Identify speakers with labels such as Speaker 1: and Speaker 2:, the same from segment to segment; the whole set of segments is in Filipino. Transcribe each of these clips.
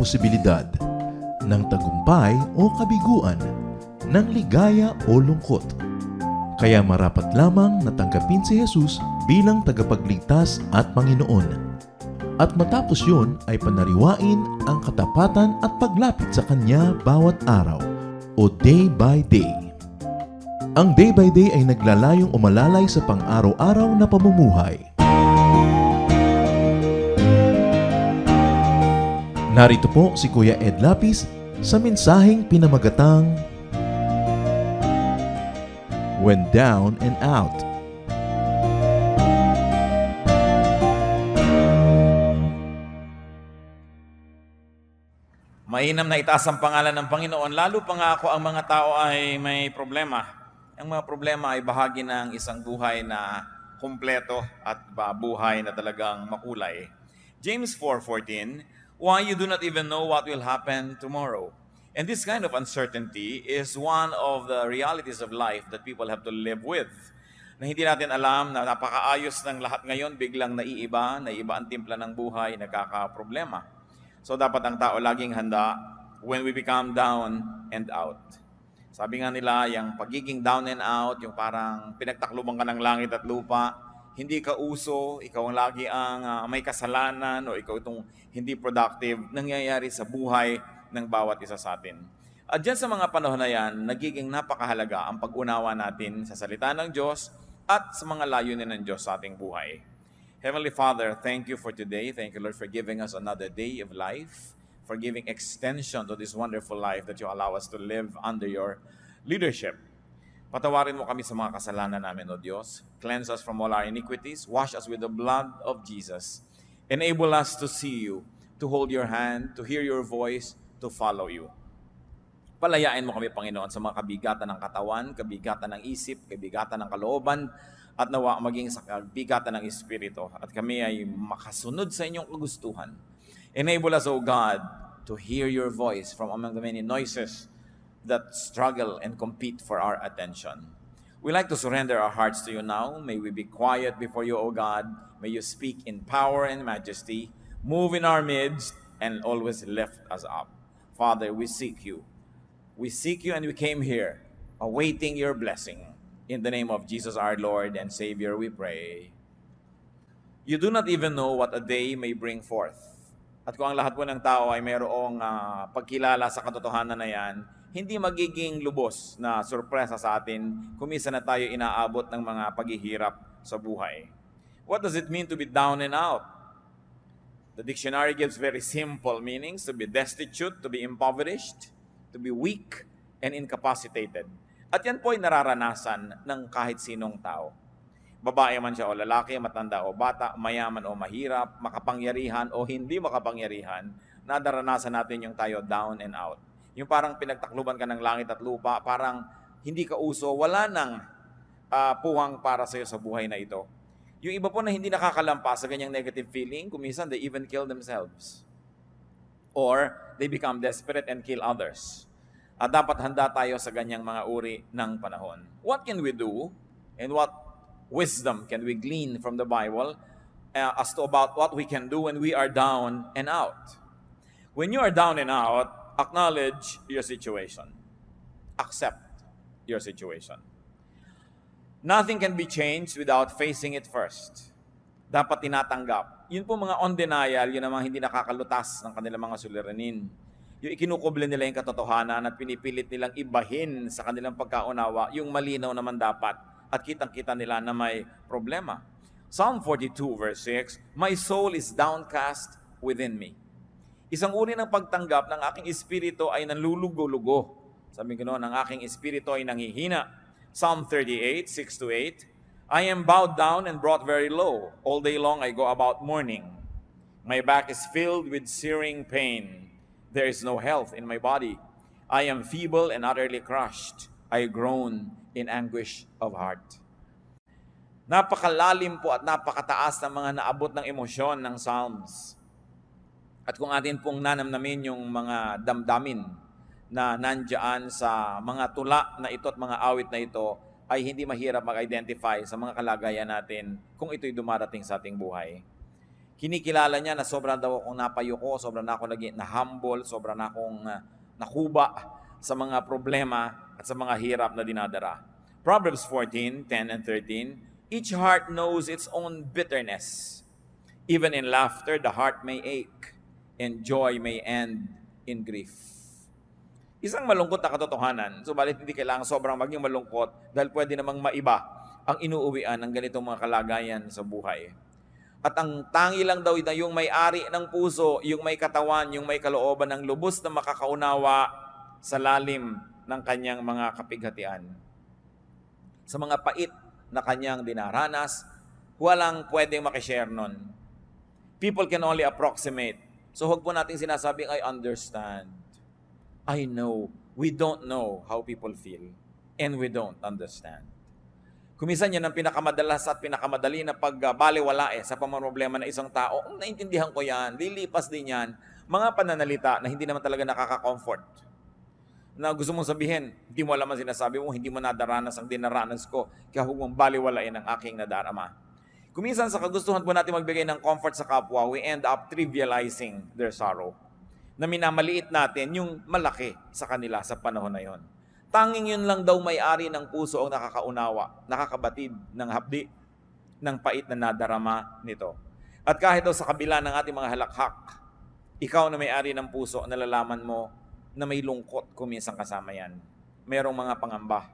Speaker 1: posibilidad ng tagumpay o kabiguan, ng ligaya o lungkot. Kaya marapat lamang na tanggapin si Jesus bilang tagapagligtas at Panginoon. At matapos yun ay panariwain ang katapatan at paglapit sa Kanya bawat araw o day by day. Ang day by day ay naglalayong umalalay sa pang-araw-araw na pamumuhay. Narito po si Kuya Ed Lapis sa mensaheng pinamagatang When Down and Out.
Speaker 2: Mainam na itaas ang pangalan ng Panginoon, lalo pa nga ako ang mga tao ay may problema. Ang mga problema ay bahagi ng isang buhay na kumpleto at buhay na talagang makulay. James 4:14, why you do not even know what will happen tomorrow. And this kind of uncertainty is one of the realities of life that people have to live with. Na hindi natin alam na napakaayos ng lahat ngayon, biglang naiiba ang timpla ng buhay, nagkakaproblema. So dapat ang tao laging handa when we become down and out. Sabi nga nila, yung pagiging down and out, yung parang pinagtakluban ka ng langit at lupa, hindi ka uso, ikaw ang lagi ang may kasalanan o ikaw itong hindi productive, nangyayari sa buhay ng bawat isa sa atin. At dyan sa mga panahon na yan, nagiging napakahalaga ang pag-unawa natin sa salita ng Diyos at sa mga layunin ng Diyos sa ating buhay. Heavenly Father, thank you for today. Thank you, Lord, for giving us another day of life, for giving extension to this wonderful life that you allow us to live under your leadership. Patawarin mo kami sa mga kasalanan namin, O Diyos. Cleanse us from all our iniquities. Wash us with the blood of Jesus. Enable us to see you, to hold your hand, to hear your voice, to follow you. Palayain mo kami, Panginoon, sa mga kabigatan ng katawan, kabigatan ng isip, kabigatan ng kalooban, at nawa maging sa kabigatan ng Espiritu. At kami ay makasunod sa inyong kagustuhan. Enable us, O God, to hear your voice from among the many noises that struggle and compete for our attention. We like to surrender our hearts to you now. May we be quiet before you, O God. May you speak in power and majesty, move in our midst, and always lift us up. Father, we seek you. We seek you and we came here, awaiting your blessing. In the name of Jesus our Lord and Savior, we pray. You do not even know what a day may bring forth. At kung ang lahat po ng tao ay mayroong pagkilala sa katotohanan na yan, hindi magiging lubos na sorpresa sa atin kung minsan na tayo inaabot ng mga paghihirap sa buhay. What does it mean to be down and out? The dictionary gives very simple meanings: to be destitute, to be impoverished, to be weak, and incapacitated. At yan po ay nararanasan ng kahit sinong tao. Babae man siya o lalaki, matanda o bata, mayaman o mahirap, makapangyarihan o hindi makapangyarihan, nadaranasan natin yung tayo down and out. Yung parang pinagtakluban ka ng langit at lupa, parang hindi ka uso, wala nang puwang para sa iyo sa buhay na ito. Yung iba po na hindi nakakalampas sa ganyang negative feeling, kuminsan they even kill themselves. Or they become desperate and kill others. At dapat handa tayo sa ganyang mga uri ng panahon. What can we do and what wisdom can we glean from the Bible as to about what we can do when we are down and out? When you are down and out, acknowledge your situation. Accept your situation. Nothing can be changed without facing it first. Dapat tinatanggap. Yun po mga on denial, yun ang mga hindi nakakalutas ng kanilang mga suliranin. Yung ikinukuble nila yung katotohanan at pinipilit nilang ibahin sa kanilang pagkaunawa, yung malinaw naman dapat at kitang-kita nila na may problema. Psalm 42 verse 6, my soul is downcast within me. Isang uri ng pagtanggap ng aking espiritu ay nanlulugo-lugo. Sabi ko noon, ang aking espiritu ay nanghihina. Psalm 38, 6-8, I am bowed down and brought very low. All day long I go about mourning. My back is filled with searing pain. There is no health in my body. I am feeble and utterly crushed. I groan in anguish of heart. Napakalalim po at napakataas ng mga naabot ng emosyon ng Psalms. At kung atin pong nanamnamin yung mga damdamin na nandiyan sa mga tula na ito at mga awit na ito, ay hindi mahirap mag-identify sa mga kalagayan natin kung ito'y dumarating sa ating buhay. Kinikilala niya na sobra daw akong napayuko, sobra na ako naging na-humble, sobra na akong nakuba sa mga problema at sa mga hirap na dinadara. Proverbs 14:10 and 13, each heart knows its own bitterness. Even in laughter, the heart may ache, and joy may end in grief. Isang malungkot na katotohanan, subalit hindi kailangan sobrang maging malungkot dahil pwede namang maiba ang inuuwian ng ganitong mga kalagayan sa buhay. At ang tangi lang daw na yung may-ari ng puso, yung may katawan, yung may kalooban ng lubos na makakaunawa sa lalim ng kanyang mga kapighatian. Sa mga pait na kanyang dinaranas, walang pwedeng makishare nun. People can only approximate. So huwag po natin sinasabing, I understand. I know. We don't know how people feel. And we don't understand. Kuminsan yan ang pinakamadalas at pinakamadali na pagbaliwala sa pamamroblema ng isang tao. Naintindihan ko yan, lilipas din yan. Mga pananalita na hindi naman talaga nakaka-comfort. Na gusto mong sabihin, hindi mo alam ang sinasabi mo, hindi mo nadaranas ang dinaranas ko, kaya huwag mong baliwalain ang aking nadarama. Kuminsan sa kagustuhan po natin magbigay ng comfort sa kapwa, we end up trivializing their sorrow. Na minamaliit natin yung malaki sa kanila sa panahon na yon. Tanging yun lang daw may-ari ng puso ang nakakaunawa, nakakabatid ng hapdi, ng pait na nadarama nito. At kahit daw sa kabila ng ating mga halakhak, ikaw na may-ari ng puso, nalalaman mo na may lungkot kuminsan kasama yan. Merong mga pangamba.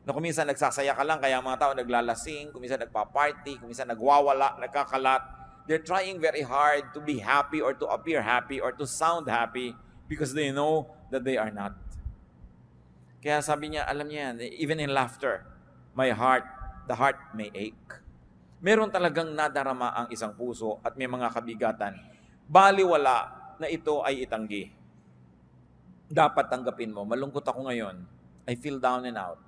Speaker 2: Na kuminsan nagsasaya ka lang, kaya ang mga tao naglalasing, kuminsan nagpa-party, kuminsan nagwawala, nagkakalat. They're trying very hard to be happy or to appear happy or to sound happy because they know that they are not. Kaya sabi niya, alam niya yan, even in laughter, the heart may ache. Meron talagang nadarama ang isang puso at may mga kabigatan. Baliwala na ito ay itanggi. Dapat tanggapin mo, malungkot ako ngayon. I feel down and out.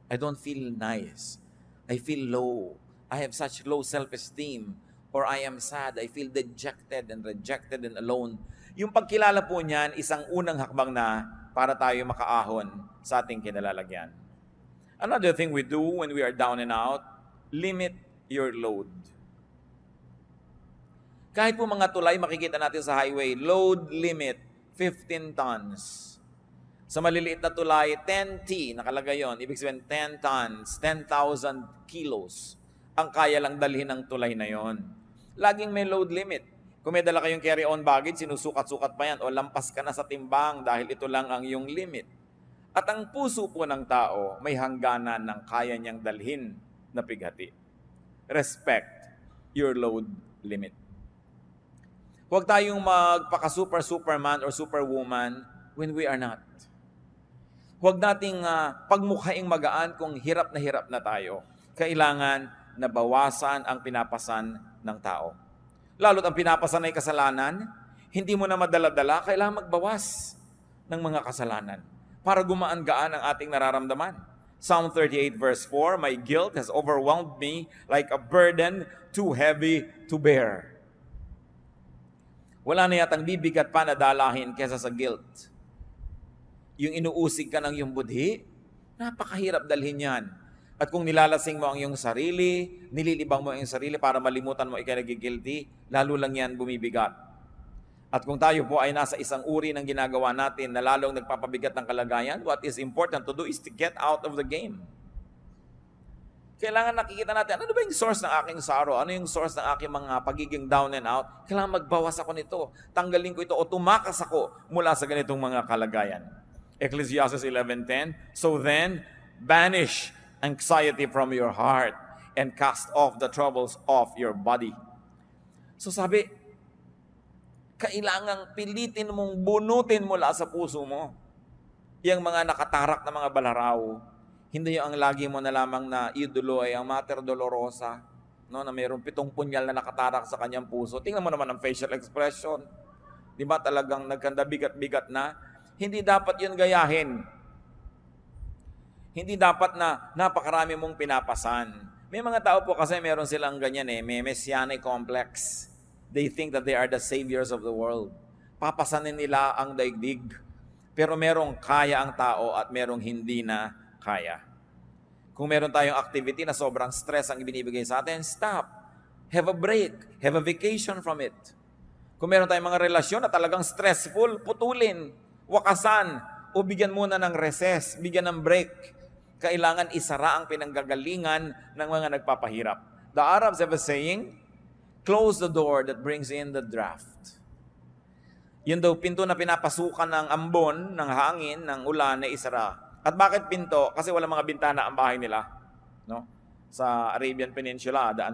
Speaker 2: I don't feel nice. I feel low. I have such low self-esteem. Or I am sad. I feel dejected and rejected and alone. Yung pagkilala po niyan, isang unang hakbang na para tayo makaahon sa ating kinalalagyan. Another thing we do when we are down and out, limit your load. Kahit po mga tulay, makikita natin sa highway, load limit, 15 tons. Sa maliliit na tulay, 10T, nakalagay yun. Ibig sabihin, 10 tons, 10,000 kilos ang kaya lang dalhin ng tulay na yon. Laging may load limit. Kung may dala kayong carry-on baggage, sinusukat-sukat pa yan o lampas ka na sa timbang dahil ito lang ang iyong limit. At ang puso po ng tao may hangganan ng kaya niyang dalhin na pighati. Respect your load limit. Huwag tayong magpaka-superman or superwoman when we are not. Huwag nating pagmukhaing magaan kung hirap na tayo. Kailangan na bawasan ang pinapasan ng tao. Lalo't ang pinapasan ay kasalanan, hindi mo na madala-dala, kailangan magbawas ng mga kasalanan para gumaan-gaan ang ating nararamdaman. Psalm 38 verse 4, my guilt has overwhelmed me like a burden too heavy to bear. Wala na yatang bibigat pa na dalahin kesa sa guilt. Yung inuusig ka ng iyong budhi, napakahirap dalhin yan. At kung nilalasing mo ang iyong sarili, nililibang mo ang iyong sarili para malimutan mo ikaw nagigilty, lalo lang yan bumibigat. At kung tayo po ay nasa isang uri ng ginagawa natin na lalong nagpapabigat ng kalagayan, what is important to do is to get out of the game. Kailangan nakikita natin, ano ba yung source ng aking sorrow? Ano yung source ng aking mga pagiging down and out? Kailangan magbawas ako nito. Tanggalin ko ito o tumakas ako mula sa ganitong mga kalagayan. Ecclesiastes 11:10, so then, banish anxiety from your heart and cast off the troubles of your body. So sabi, kailangang pilitin mong bunutin mula sa puso mo yung mga nakatarak na mga balaraw. Hindi yung ang lagi mo na lamang na idolo ay ang Mater Dolorosa, no, na mayroong 7 punyal na nakatarak sa kanyang puso. Tingnan mo naman ang facial expression. Di ba talagang nagkanda bigat-bigat na? Hindi dapat yun gayahin. Hindi dapat na napakarami mong pinapasan. May mga tao po kasi meron silang ganyan may messianic complex. They think that they are the saviors of the world. Papasanin nila ang daigdig. Pero merong kaya ang tao at merong hindi na kaya. Kung meron tayong activity na sobrang stress ang ibinibigay sa atin, stop. Have a break. Have a vacation from it. Kung meron tayong mga relasyon na talagang stressful, putulin, wakasan, o bigyan muna ng recess, bigyan ng break. Kailangan isara ang pinanggagalingan ng mga nagpapahirap. The Arabs have a saying, close the door that brings in the draft. Yun daw, pinto na pinapasukan ng ambon, ng hangin, ng ulan na isara. At bakit pinto? Kasi wala mga bintana ang bahay nila. No? Sa Arabian Peninsula, the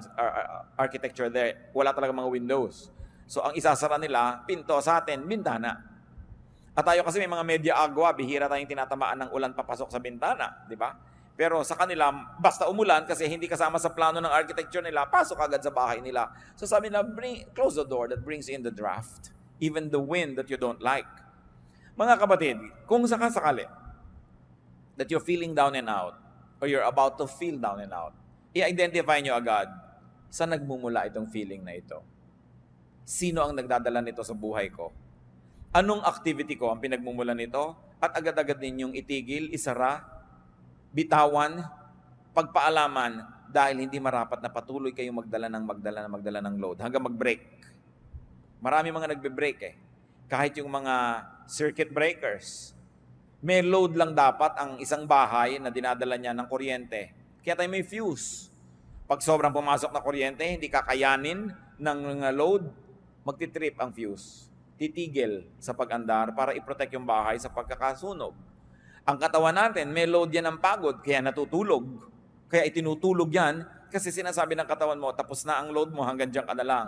Speaker 2: architecture there, wala talaga mga windows. So ang isasara nila, pinto, sa atin, bintana. At tayo kasi may mga media agwa, bihira tayong tinatamaan ng ulan papasok sa bintana, di ba? Pero sa kanila, basta umulan kasi hindi kasama sa plano ng architecture nila, pasok agad sa bahay nila. So sabi nila, close the door that brings in the draft, even the wind that you don't like. Mga kapatid, kung sakasakali that you're feeling down and out, or you're about to feel down and out, i-identify nyo agad saan nagmumula itong feeling na ito. Sino ang nagdadala nito sa buhay ko? Anong activity ko ang pinagmumulan nito? At agad-agad ninyong itigil, isara, bitawan, pagpaalaman dahil hindi marapat na patuloy kayong magdala ng load hanggang mag-break. Marami mga nagbe-break eh. Kahit yung mga circuit breakers. May load lang dapat ang isang bahay na dinadala niya ng kuryente. Kaya tayo may fuse. Pag sobrang pumasok na kuryente, hindi kakayanin ng load, magtitrip ang fuse. Titigil sa pag-andar para i-protect yung bahay sa pagkakasunog. Ang katawan natin, may load yan ng pagod, kaya natutulog. Kaya itinutulog yan kasi sinasabi ng katawan mo, tapos na ang load mo, hanggang dyan ka na lang.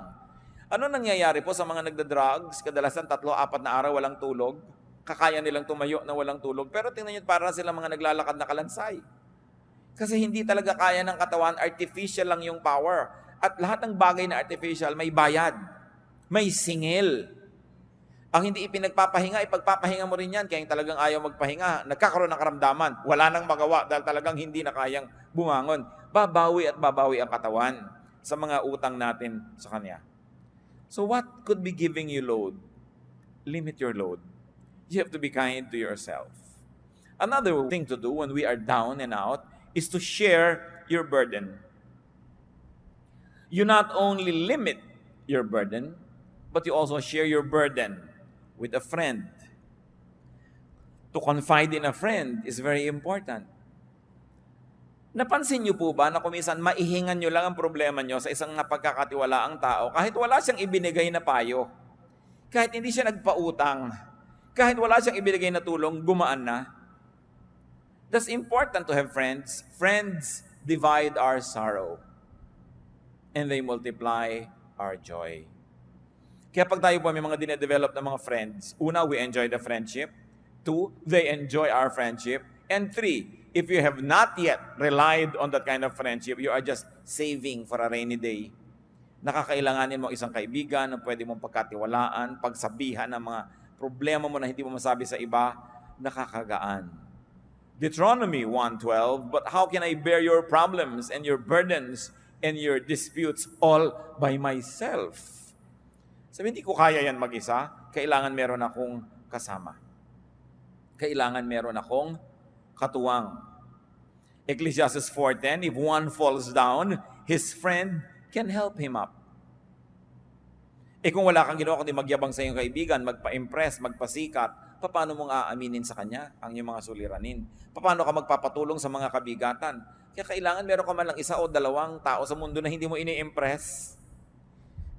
Speaker 2: Ano nangyayari po sa mga nagda-drugs? Kadalasan 3-4 na araw walang tulog. Kakaya nilang tumayo na walang tulog. Pero tingnan nyo, para sila mga naglalakad na kalansay. Kasi hindi talaga kaya ng katawan, artificial lang yung power. At lahat ng bagay na artificial, may bayad. May singil. Ang hindi ipinagpapahinga, ipagpapahinga mo rin yan. Kaya yung talagang ayaw magpahinga, nagkakaroon ng karamdaman. Wala nang magawa dahil talagang hindi na kayang bumangon. Babawi at babawi ang katawan sa mga utang natin sa Kanya. So what could be giving you load? Limit your load. You have to be kind to yourself. Another thing to do when we are down and out is to share your burden. You not only limit your burden, but you also share your burden with a friend. To confide in a friend is very important. Napansin niyo po ba na kuminsan maihingan niyo lang ang problema niyo sa isang napagkakatiwalaang tao kahit wala siyang ibinigay na payo, kahit hindi siya nagpautang, kahit wala siyang ibinigay na tulong, gumaan na? That's important to have friends. Friends divide our sorrow and they multiply our joy. Kaya pag tayo po may mga dinedevelop na mga friends, una, we enjoy the friendship. 2, they enjoy our friendship. And 3, if you have not yet relied on that kind of friendship, you are just saving for a rainy day. Nakakailanganin mo isang kaibigan na pwede mong pagkatiwalaan, pagsabihan ng mga problema mo na hindi mo masabi sa iba, nakakagaan. Deuteronomy 1:12, but how can I bear your problems and your burdens and your disputes all by myself? Sabi, hindi ko kaya yan mag-isa. Kailangan meron akong kasama. Kailangan meron akong katuwang. Ecclesiastes 4:10, if one falls down, his friend can help him up. Kung wala kang ginawa kundi magyabang sa iyong kaibigan, magpa-impress, magpasikat, paano mong aaminin sa kanya ang iyong mga suliranin? Paano ka magpapatulong sa mga kabigatan? Kaya kailangan meron ka man lang 1 o 2 tao sa mundo na hindi mo ini-impress.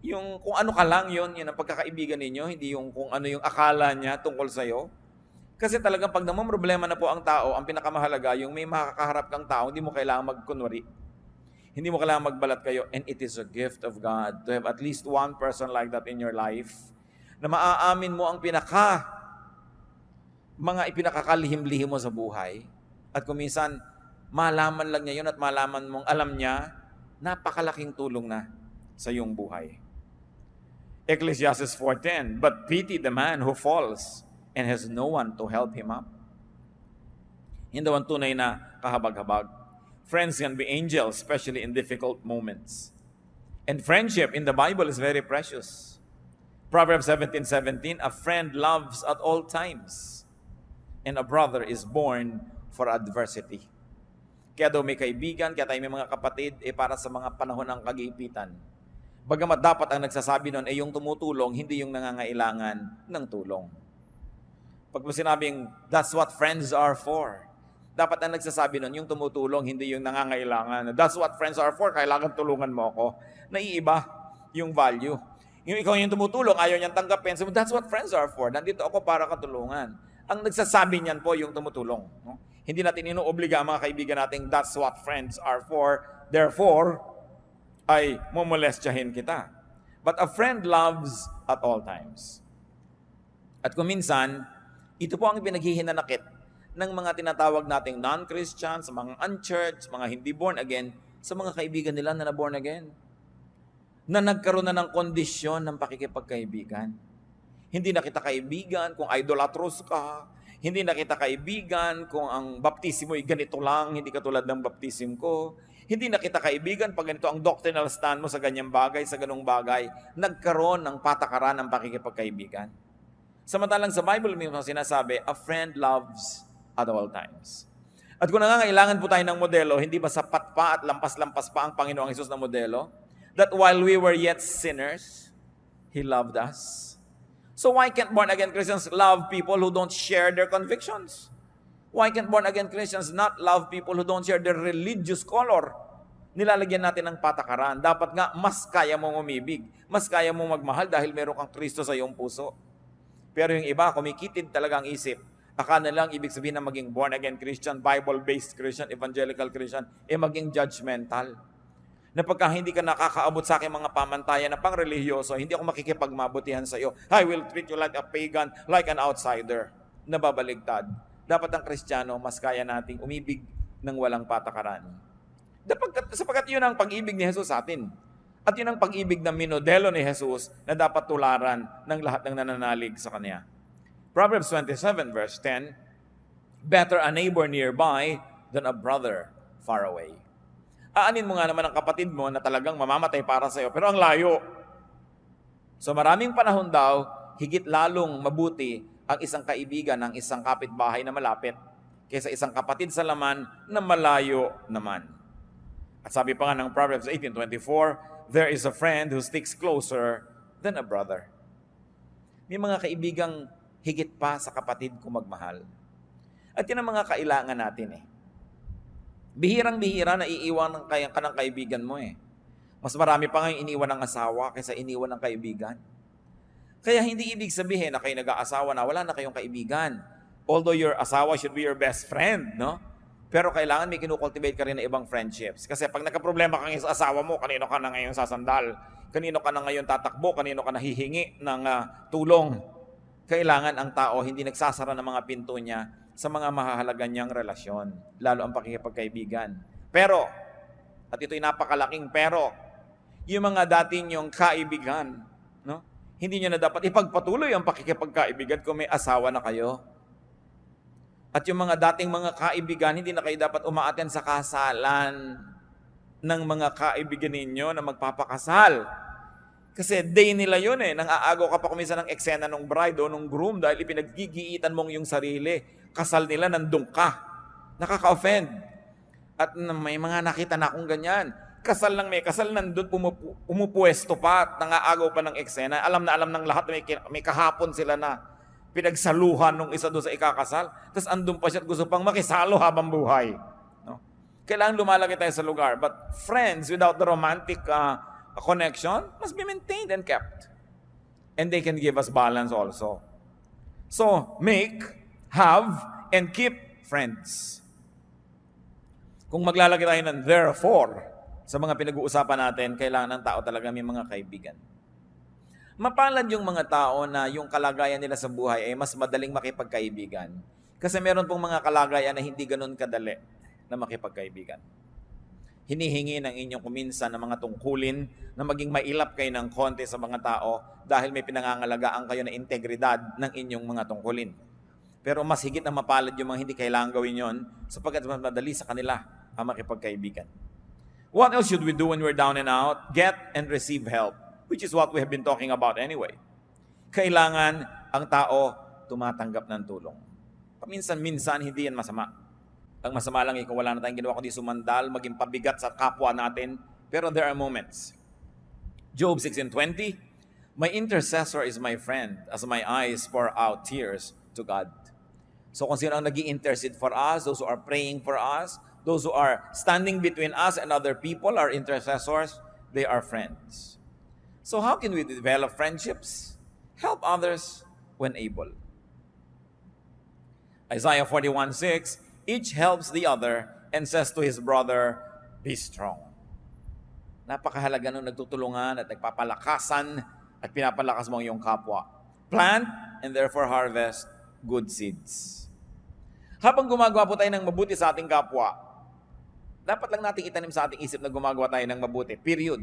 Speaker 2: Yung kung ano ka lang yun ang pagkakaibigan ninyo, hindi yung kung ano yung akala niya tungkol sa'yo. Kasi talagang pag naman problema na po ang tao, ang pinakamahalaga, yung may makakaharap kang tao, hindi mo kailangan magkunwari. Hindi mo kailangan magbalat kayo. And it is a gift of God to have at least one person like that in your life na maaamin mo ang mga ipinakakalihim-lihim mo sa buhay. At kung minsan, malaman lang niya yun at malaman mong alam niya, napakalaking tulong na sa iyong buhay. Ecclesiastes 4:10, but pity the man who falls and has no one to help him up. Hindi ang tunay na kahabag-habag. Friends can be angels, especially in difficult moments. And friendship in the Bible is very precious. Proverbs 17:17, a friend loves at all times, and a brother is born for adversity. Kaya daw may kaibigan, kaya tayo may mga kapatid, para sa mga panahon ng kagipitan. Bagamat dapat ang nagsasabi nun ay yung tumutulong, hindi yung nangangailangan ng tulong. Pag mo sinabing, that's what friends are for. Dapat ang nagsasabi nun, yung tumutulong, hindi yung nangangailangan. That's what friends are for, kailangan tulungan mo ako. Naiiba yung value. Yung ikaw yung tumutulong, ayaw niyang tanggapin. So, that's what friends are for. Nandito ako para katulungan. Ang nagsasabi niyan po yung tumutulong. No? Hindi natin inuobliga ang mga kaibigan nating that's what friends are for. Therefore, ay momolestyahin kita. But a friend loves at all times. At kung minsan, ito po ang pinaghihinanakit ng mga tinatawag nating non-Christians, mga unchurched, mga hindi born again, sa mga kaibigan nila na born again. Na nagkaroon na ng kondisyon ng pakikipagkaibigan. Hindi na kita kaibigan kung idolatros ka. Hindi na kita kaibigan kung ang baptismo ay ganito lang, hindi katulad ng baptism ko. Hindi na kita kaibigan pag ganito ang doctrinal stand mo sa ganyang bagay, sa ganong bagay. Nagkaroon ng patakaran ng pakikipagkaibigan. Samantalang sa Bible mismo sinasabi, a friend loves at all times. At kung nangangailangan po tayo ng modelo, hindi ba sapat pa at lampas-lampas pa ang Panginoong Hesus na modelo? That while we were yet sinners, He loved us. So why can't born-again Christians love people who don't share their convictions? Why can't born-again Christians not love people who don't share their religious color? Nilalagyan natin ng patakaran. Dapat nga, mas kaya mong umibig. Mas kaya mong magmahal dahil meron kang Kristo sa iyong puso. Pero yung iba, kumikitid talaga ang isip. Akala lang ibig sabihin na maging born-again Christian, Bible-based Christian, evangelical Christian, maging judgmental. Na pagka hindi ka nakakaabot sa aking mga pamantayan na pang-religyoso, hindi ako makikipagmabutihan sa iyo. I will treat you like a pagan, like an outsider. Nababaligtad. Dapat ang Kristiyano, mas kaya nating umibig ng walang patakaran. Sapagkat yun ang pag-ibig ni Jesus sa atin. At yun ang pag-ibig na minodelo ni Jesus na dapat tularan ng lahat ng nananalig sa Kanya. Proverbs 27 verse 10, better a neighbor nearby than a brother far away. Aanin mo nga naman ang kapatid mo na talagang mamamatay para sa iyo, pero ang layo. So maraming panahon daw, higit lalong mabuti ang isang kaibigan ng isang kapitbahay na malapit kaysa isang kapatid sa laman na malayo naman. At sabi pa nga ng Proverbs 18:24, there is a friend who sticks closer than a brother. May mga kaibigang higit pa sa kapatid kung magmahal. At yun ang mga kailangan natin Bihirang-bihira na iiwan ka ng kaibigan mo Mas marami pa ngayon iniwan ng asawa kaysa iniwan ng kaibigan. Kaya hindi ibig sabihin na kayo nag-aasawa na wala na kayong kaibigan. Although your asawa should be your best friend, no? Pero kailangan may kinukultivate ka rin ng ibang friendships. Kasi pag nagka-problema ka ngayon sa asawa mo, kanino ka na ngayon sasandal? Kanino ka na ngayon tatakbo? Kanino ka nahihingi ng tulong? Kailangan ang tao hindi nagsasara ng mga pinto niya sa mga mahahalaga niyang relasyon, lalo ang pakikipagkaibigan. Pero, at ito'y napakalaking pero, yung mga dati niyong kaibigan, no? Hindi niyo na dapat ipagpatuloy ang pakikipagkaibigan kung may asawa na kayo. At yung mga dating mga kaibigan, hindi na kayo dapat umaaten sa kasalan ng mga kaibigan ninyo na magpapakasal. Kasi day nila yun nang aagaw ka pa kuminsan ng eksena ng bride o ng groom dahil ipinaggigiitan mong yung sarili. Kasal nila, nandun ka. Nakaka-offend. At may mga nakita na akong ganyan. Kasal lang may kasal, nandun pumupuesto pa at nangaagaw pa ng eksena. Alam ng lahat na may kahapon sila na pinagsaluhan nung isa doon sa ikakasal. Tapos andun pa siya at gusto pang makisalo habang buhay. No? Kailangan lumalaki tayo sa lugar. But friends without the romantic connection must be maintained and kept. And they can give us balance also. So, make, have, and keep friends. Kung maglalagay tayo ng therefore, sa mga pinag-uusapan natin, kailangan ng tao talaga may mga kaibigan. Mapalad yung mga tao na yung kalagayan nila sa buhay ay mas madaling makipagkaibigan. Kasi meron pong mga kalagayan na hindi ganun kadali na makipagkaibigan. Hinihingi ng inyong kuminsan ng mga tungkulin na maging mailap kayo ng konti sa mga tao dahil may pinangangalagaan kayo na integridad ng inyong mga tungkulin. Pero mas higit na mapalad yung mga hindi kailangan gawin yon sapagkat mas madali sa kanila ang makipagkaibigan. What else should we do when we're down and out? Get and receive help, which is what we have been talking about anyway. Kailangan ang tao tumatanggap ng tulong. Paminsan-minsan, hindi yan masama. Ang masama lang kung wala na tayong ginawa kundi sumandal, maging pabigat sa kapwa natin. Pero there are moments Job 16:20, my intercessor is my friend as my eyes pour out tears to God. So kung sino ang nag-i-intercede for us, those who are praying for us, those who are standing between us and other people, our intercessors, they are friends. So how can we develop friendships? Help others when able. Isaiah 41:6, each helps the other and says to his brother, be strong. Napakahalaga nung nagtutulungan at nagpapalakasan at pinapalakas mo ang iyong kapwa. Plant and therefore harvest good seeds. Habang gumagawa po tayo ng mabuti sa ating kapwa, dapat lang nating itanim sa ating isip na gumagawa tayo ng mabuti. Period.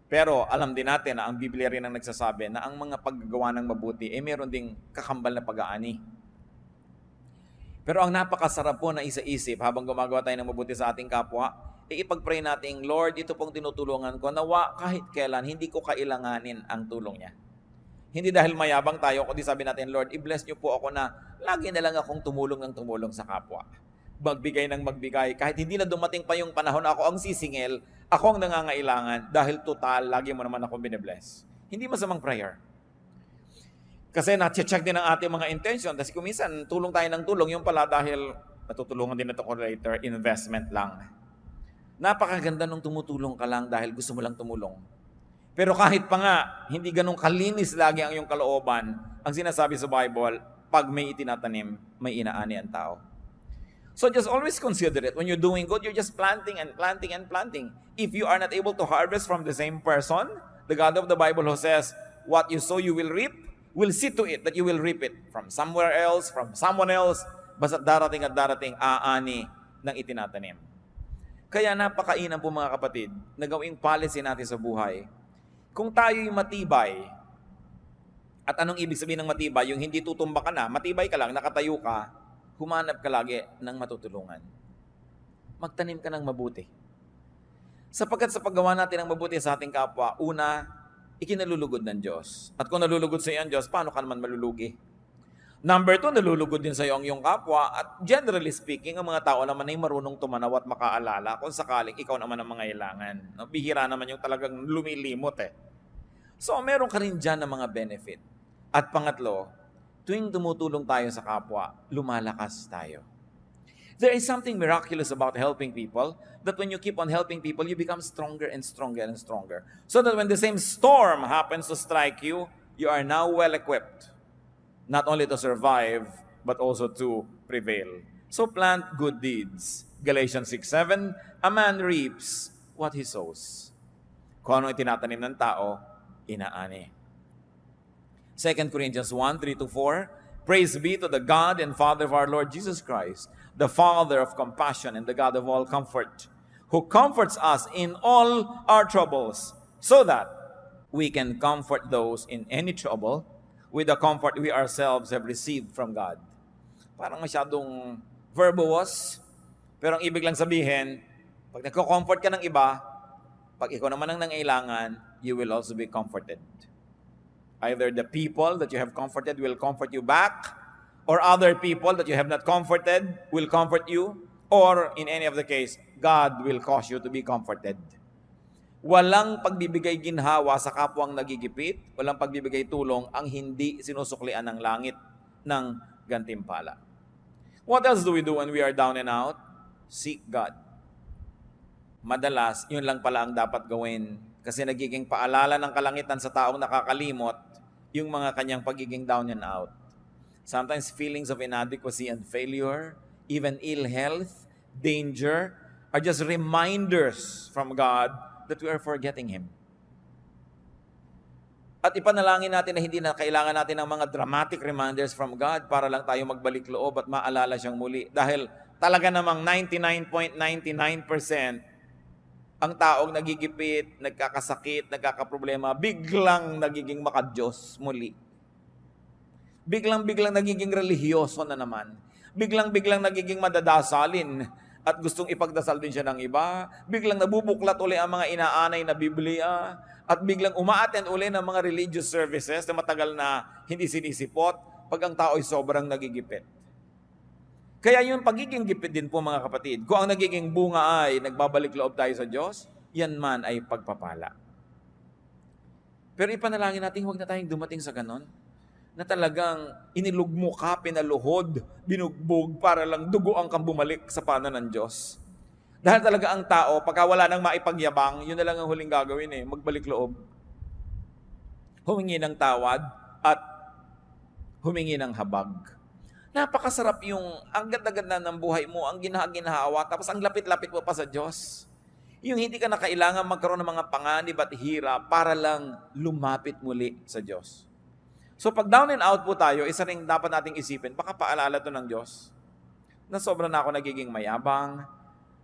Speaker 2: Pero alam din natin na ang Biblia rin ang nagsasabi na ang mga paggagawa ng mabuti ay meron ding kakambal na pag-aani. Pero ang napakasarap po na isa-isip habang gumagawa tayo ng mabuti sa ating kapwa, ipag-pray natin, Lord, ito pong tinutulungan ko, nawa kahit kailan, hindi ko kailanganin ang tulong niya. Hindi dahil mayabang tayo, kundi sabi natin, Lord, i-bless niyo po ako na lagi na lang akong tumulong ng tumulong sa kapwa. Magbigay ng magbigay. Kahit hindi na dumating pa yung panahon na ako ang sisingil, ako ang nangangailangan dahil total, lagi mo naman akong binibless. Hindi masamang prayer. Kasi na-check din ang ating mga intention. Kasi kung minsan, tulong tayo ng tulong, yung pala dahil natutulungan din ito ko later, investment lang. Napakaganda nung tumutulong ka lang dahil gusto mo lang tumulong. Pero kahit pa nga, hindi ganun kalinis lagi ang iyong kalooban, ang sinasabi sa Bible, pag may itinatanim, may inaani ang tao. So just always consider it. When you're doing good, you're just planting and planting and planting. If you are not able to harvest from the same person, the God of the Bible who says, what you sow, you will reap, will see to it that you will reap it from somewhere else, from someone else, basta darating at darating aani ng itinatanim. Kaya napakainan po mga kapatid na gawing policy natin sa buhay. Kung tayo'y matibay, at anong ibig sabihin ng matibay? Yung hindi tutumba ka na, matibay ka lang, nakatayo ka, humanap ka lagi ng matutulungan. Magtanim ka ng mabuti. Sapagkat sa paggawa natin ng mabuti sa ating kapwa, una, ikinalulugod ng Diyos. At kung nalulugod sa iyo ang Diyos, paano ka naman malulugi? Number 2, nalulugod din sa iyo ang iyong kapwa. At generally speaking, ang mga tao naman ay marunong tumanaw at makaalala kung sakaling ikaw naman ang mangailangan. No? Bihira naman yung talagang lumilimot eh. So, meron ka rin dyan ng mga benefit. At pangatlo, tuwing tumutulong tayo sa kapwa, lumalakas tayo. There is something miraculous about helping people, that when you keep on helping people, you become stronger and stronger and stronger. So that when the same storm happens to strike you, you are now well-equipped, not only to survive, but also to prevail. So plant good deeds. Galatians 6:7, a man reaps what he sows. Kung ano itinatanim ng tao, inaani. 2 Corinthians 1:3-4, praise be to the God and Father of our Lord Jesus Christ, the Father of compassion and the God of all comfort, who comforts us in all our troubles, so that we can comfort those in any trouble with the comfort we ourselves have received from God. Parang masyadong verbose, pero ang ibig lang sabihin, pag nagko-comfort ka ng iba, pag ikaw naman ang nangailangan, you will also be comforted. Either the people that you have comforted will comfort you back, or other people that you have not comforted will comfort you, or in any of the case, God will cause you to be comforted. Walang pagbibigay ginhawa sa kapwang nagigipit, walang pagbibigay tulong ang hindi sinusuklian ng langit ng gantimpala. What else do we do when we are down and out? Seek God. Madalas, yun lang pala ang dapat gawin kasi nagiging paalala ng kalangitan sa taong nakakalimot yung mga kanyang pagiging down and out. Sometimes feelings of inadequacy and failure, even ill health, danger, are just reminders from God that we are forgetting Him. At ipanalangin natin na hindi na kailangan natin ng mga dramatic reminders from God para lang tayo magbalik loob at maalala siyang muli. Dahil talaga namang 99.99% ang taong nagigipit, nagkakasakit, nagkakaproblema, biglang nagiging makadiyos muli. Biglang-biglang nagiging relihiyoso na naman. Biglang-biglang nagiging madadasalin at gustong ipagdasal din siya ng iba. Biglang nabubuklat uli ang mga inaanay na Biblia at biglang uma-attend uli ng mga religious services na matagal na hindi sinisipot pag ang tao ay sobrang nagigipit. Kaya yung pagiging gipit din po mga kapatid, kung ang nagiging bunga ay nagbabalik loob tayo sa Diyos, yan man ay pagpapala. Pero ipanalangin natin, huwag na tayong dumating sa ganon, na talagang inilugmo ka, pinaluhod, binugbog para lang duguan kang bumalik sa paanan ng Diyos. Dahil talaga ang tao, pagka wala nang maipagyabang, yun na lang ang huling gagawin magbalik loob. Humingi ng tawad at humingi ng habag. Napakasarap yung ang ganda-ganda ng buhay mo, ang ginahawa, tapos ang lapit-lapit mo pa sa Diyos. Yung hindi ka na kailangan magkaroon ng mga panganib at hirap para lang lumapit muli sa Diyos. So pag down and out po tayo, isa ring dapat nating isipin, baka paalala to ng Diyos, na sobra na ako nagiging mayabang,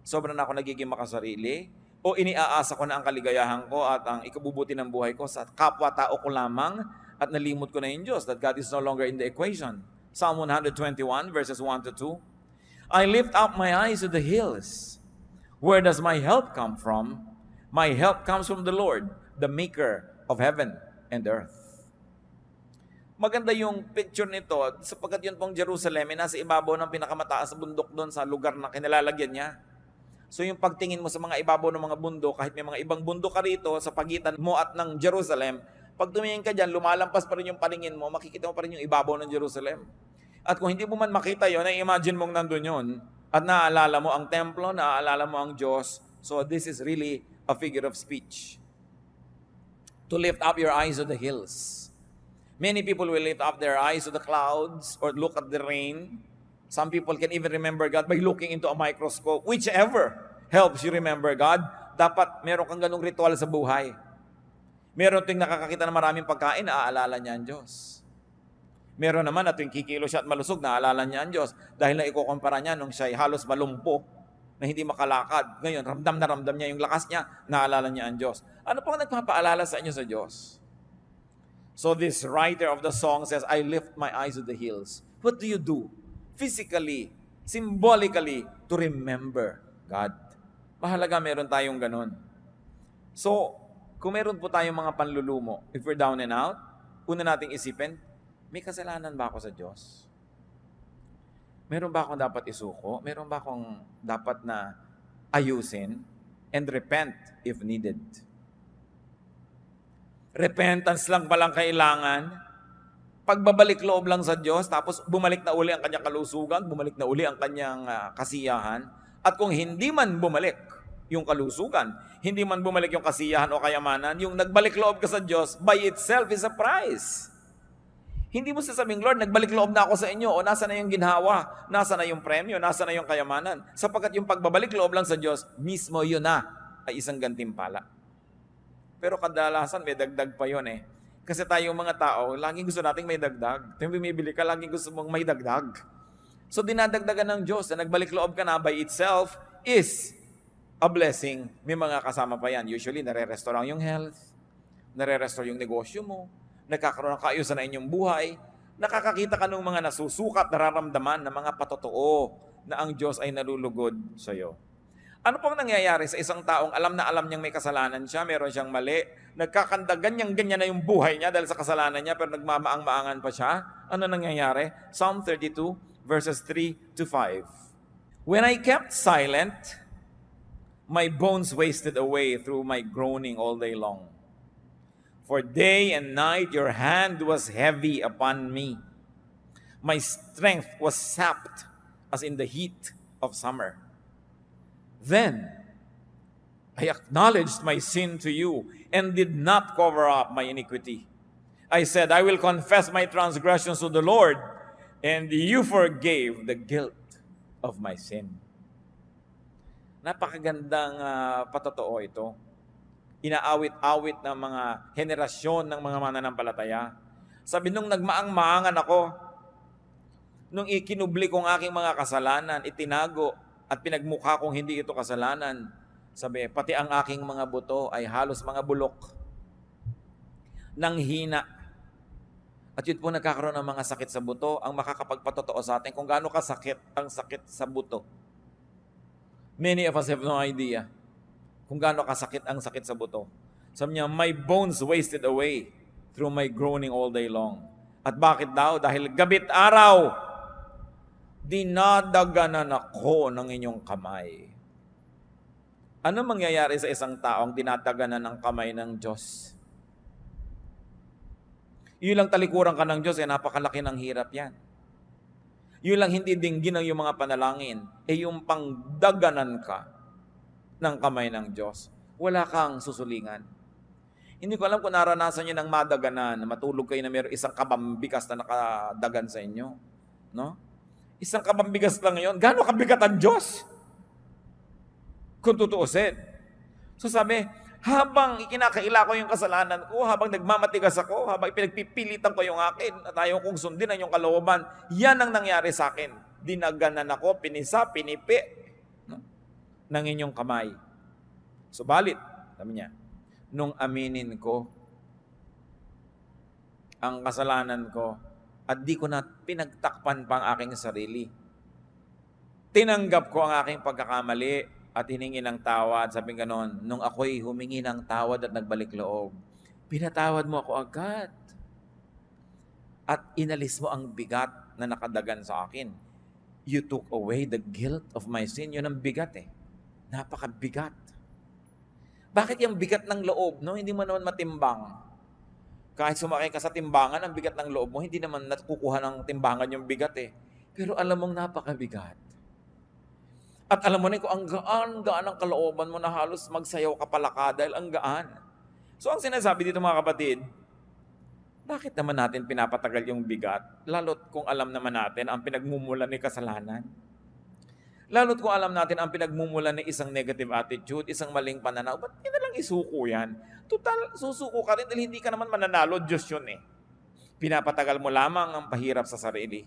Speaker 2: sobra na ako nagiging makasarili, o iniaasa ko na ang kaligayahan ko at ang ikabubuti ng buhay ko sa kapwa-tao ko lamang at nalimot ko na yung Diyos, that God is no longer in the equation. Psalm 121 verses 1 to 2. I lift up my eyes to the hills. Where does my help come from? My help comes from the Lord, the maker of heaven and earth. Maganda yung picture nito sapagkat yun pong Jerusalem ay nasa ibabaw ng pinakamataas na bundok doon sa lugar na kinilalagyan niya. So yung pagtingin mo sa mga ibabaw ng mga bundok, kahit may mga ibang bundok ka rito sa pagitan mo at ng Jerusalem, pag tumingin ka dyan, lumalampas pa rin yung paningin mo, makikita mo pa rin yung ibabaw ng Jerusalem. At kung hindi mo man makita yun, i-imagine mong nandun yun, at naaalala mo ang templo, naaalala mo ang Diyos. So this is really a figure of speech. To lift up your eyes to the hills. Many people will lift up their eyes to the clouds or look at the rain. Some people can even remember God by looking into a microscope. Whichever helps you remember God, dapat meron kang ganung ritual sa buhay. Meron ting nakakakita ng maraming pagkain, naaalala niya ang Diyos. Meron naman na tuwing kikilo siya at malusog, naaalala niya ang Diyos. Dahil na ikukumpara niya nung siya halos malumpo na hindi makalakad. Ngayon, ramdam na ramdam niya yung lakas niya, naalala niya ang Diyos. Ano pang nagpapaalala sa inyo sa Diyos? So this writer of the song says, I lift my eyes to the hills. What do you do? Physically, symbolically, to remember God. Mahalaga meron tayong ganun. So, kung meron po tayong mga panlulumo, if we're down and out, una nating isipin, may kasalanan ba ako sa Diyos? Meron ba akong dapat isuko? Meron ba akong dapat na ayusin? And repent if needed. Repentance lang palang kailangan. Pagbabalik loob lang sa Diyos, tapos bumalik na uli ang kanyang kalusugan, bumalik na uli ang kanyang kasiyahan. At kung hindi man bumalik yung kalusugan, hindi man bumalik yung kasiyahan o kayamanan, yung nagbalik loob ka sa Diyos, by itself is a prize. Hindi mo sasabing, Lord, nagbalik loob na ako sa inyo, o nasa na yung ginhawa, nasa na yung premyo, nasa na yung kayamanan. Sapagkat yung pagbabalik loob lang sa Diyos, mismo yun na ay isang gantimpala. Pero kadalasan may dagdag pa yun Kasi tayong mga tao, laging gusto nating may dagdag. Tuwing bumibili ka, laging gusto mong may dagdag. So dinadagdagan ng Diyos na nagbalik loob ka na by itself is a blessing. May mga kasama pa yan. Usually, nare-restore yung health, nare-restore yung negosyo mo, nagkakaroon ng kaayusan na inyong buhay, nakakakita ka ng mga nasusukat, nararamdaman na mga patotoo na ang Diyos ay nalulugod sa iyo. Ano pong nangyayari sa isang taong alam na alam niyang may kasalanan siya, meron siyang mali, nagkakanda ganyan na yung buhay niya dahil sa kasalanan niya, pero nagmamaang-maangan pa siya? Ano nangyayari? Psalm 32 verses 3 to 5. When I kept silent, my bones wasted away through my groaning all day long. For day and night your hand was heavy upon me. My strength was sapped as in the heat of summer. Then I acknowledged my sin to you and did not cover up my iniquity. I said, I will confess my transgressions to the Lord, and you forgave the guilt of my sin. Napakagandang patotoo ito. Inaawit-awit ng mga henerasyon ng mga mananampalataya. Sabi nung nagmaang-maangan ako, nung ikinubli kong aking mga kasalanan, itinago at pinagmukha kong hindi ito kasalanan, sabi, pati ang aking mga buto ay halos mga bulok ng hina. At yun po nagkakaroon ng mga sakit sa buto, ang makakapagpatotoo sa atin kung gaano kasakit ang sakit sa buto. Many of us have no idea kung gaano kasakit ang sakit sa buto. Sabi niya, my bones wasted away through my groaning all day long. At bakit daw? Dahil gabit araw, dinadaganan ako ng inyong kamay. Ano mangyayari sa isang taong dinadaganan ng kamay ng Diyos? Yun lang talikuran ka ng Diyos, napakalaki ng hirap yan. Yun lang hindi dinggin ng yung mga panalangin, yung pangdaganan ka ng kamay ng Diyos. Wala kang susulingan. Hindi ko alam kung naranasan nyo ng madaganan, na matulog kayo na mayroong isang kabambigas na nakadagan sa inyo. No? Isang kabambigas lang ngayon. Gano'ng kabigat ang Diyos? Kung tutuusin. So sabi, habang ikinakaila ko yung kasalanan ko, habang nagmamatigas ako, habang pinagpipilitan ko yung akin, at ayaw kong sundin ang yung kalooban, yan ang nangyari sa akin. Dinaganan ako, pinisa, pinipi, no? ng inyong kamay. Subalit, sabi niya, nung aminin ko ang kasalanan ko, at di ko na pinagtakpan pa ang aking sarili. Tinanggap ko ang aking pagkakamali at hiningi ng tawad. Sabi ganon, nung ako'y humingi ng tawad at nagbalik loob, pinatawad mo ako agad. At inalis mo ang bigat na nakadagan sa akin. You took away the guilt of my sin. Yun ang bigat Napakabigat. Bakit yung bigat ng loob, no? Hindi mo naman matimbang. Kahit sumakay ka sa timbangan, ang bigat ng loob mo, hindi naman nakukuha ng timbangan yung bigat Pero alam mong napakabigat. At alam mo na kung ang gaan ang kalooban mo na halos magsayaw ka palaka dahil ang gaan. So ang sinasabi dito mga kapatid, bakit naman natin pinapatagal yung bigat? Lalo't kung alam naman natin ang pinagmumulan ni kasalanan. Lalo't kung alam natin ang pinagmumulan ng isang negative attitude, isang maling pananaw, ba't hindi na lang isuko yan? Total, susuko ka rin dahil hindi ka naman mananalo, Diyos yun Pinapatagal mo lamang ang pahirap sa sarili.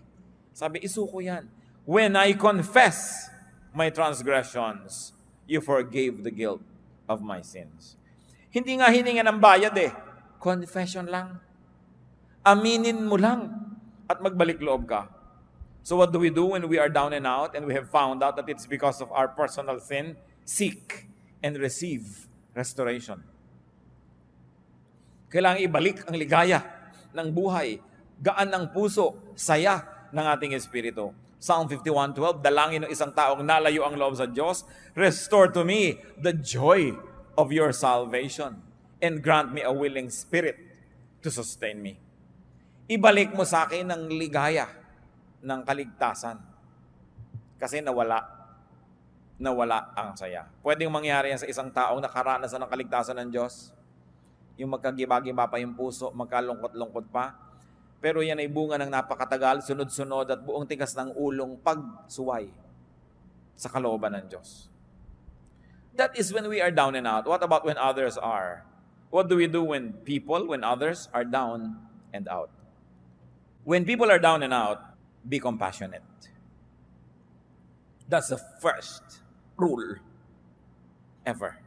Speaker 2: Sabi, isuko yan. When I confess my transgressions, you forgave the guilt of my sins. Hindi nga hininga ng bayad Confession lang. Aminin mo lang at magbalik loob ka. So what do we do when we are down and out and we have found out that it's because of our personal sin? Seek and receive restoration. Kailangan ibalik ang ligaya ng buhay, gaan ng puso, saya ng ating espiritu. Psalm 51:12, dalangin ng isang taong nalayo ang loob sa Diyos, restore to me the joy of your salvation and grant me a willing spirit to sustain me. Ibalik mo sa akin ang ligaya ng kaligtasan. Kasi nawala ang saya. Pwedeng mangyari yan sa isang taong nakaranas ng kaligtasan ng Diyos. Yung magkagiba-giba pa yung puso, magkalungkot-lungkot pa. Pero yan ay bunga ng napakatagal, sunod-sunod at buong tigas ng ulong pagsuway sa kalooban ng Diyos. That is when we are down and out. What about when others are? What do we do when others are down and out? When people are down and out, be compassionate. That's the first rule ever.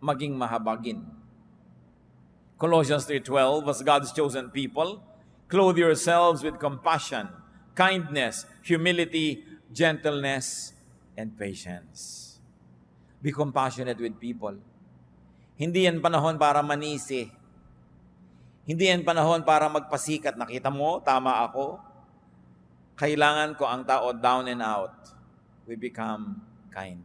Speaker 2: Maging mahabagin. Colossians 3:12, as God's chosen people, clothe yourselves with compassion, kindness, humility, gentleness, and patience. Be compassionate with people. Hindi yan panahon para manisi. Hindi yan panahon para magpasikat. Nakita mo, tama ako. Kailangan ko ang tao down and out. We become kind.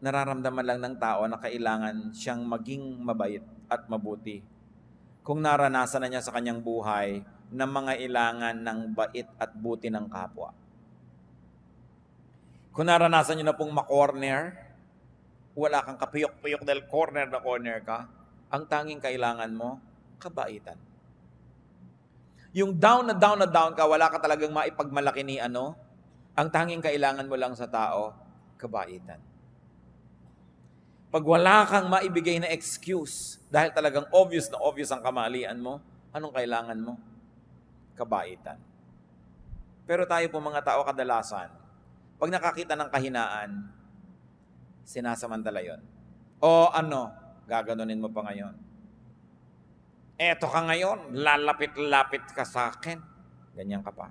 Speaker 2: Nararamdaman lang ng tao na kailangan siyang maging mabait at mabuti. Kung naranasan na niya sa kanyang buhay na mga ilangan ng bait at buti ng kapwa. Kung naranasan niyo na pong makorner, wala kang kapiyok-piyok dahil corner ka, ang tanging kailangan mo, kabaitan. Yung down ka, wala ka talagang maipagmalaki ni ang tanging kailangan mo lang sa tao, kabaitan. Pag wala kang maibigay na excuse, dahil talagang obvious ang kamalian mo, anong kailangan mo? Kabaitan. Pero tayo po mga tao kadalasan, pag nakakita ng kahinaan, sinasamantala yon. O gaganunin mo pa ngayon. Eto ka ngayon, lalapit-lapit ka sa akin. Ganyan ka pa.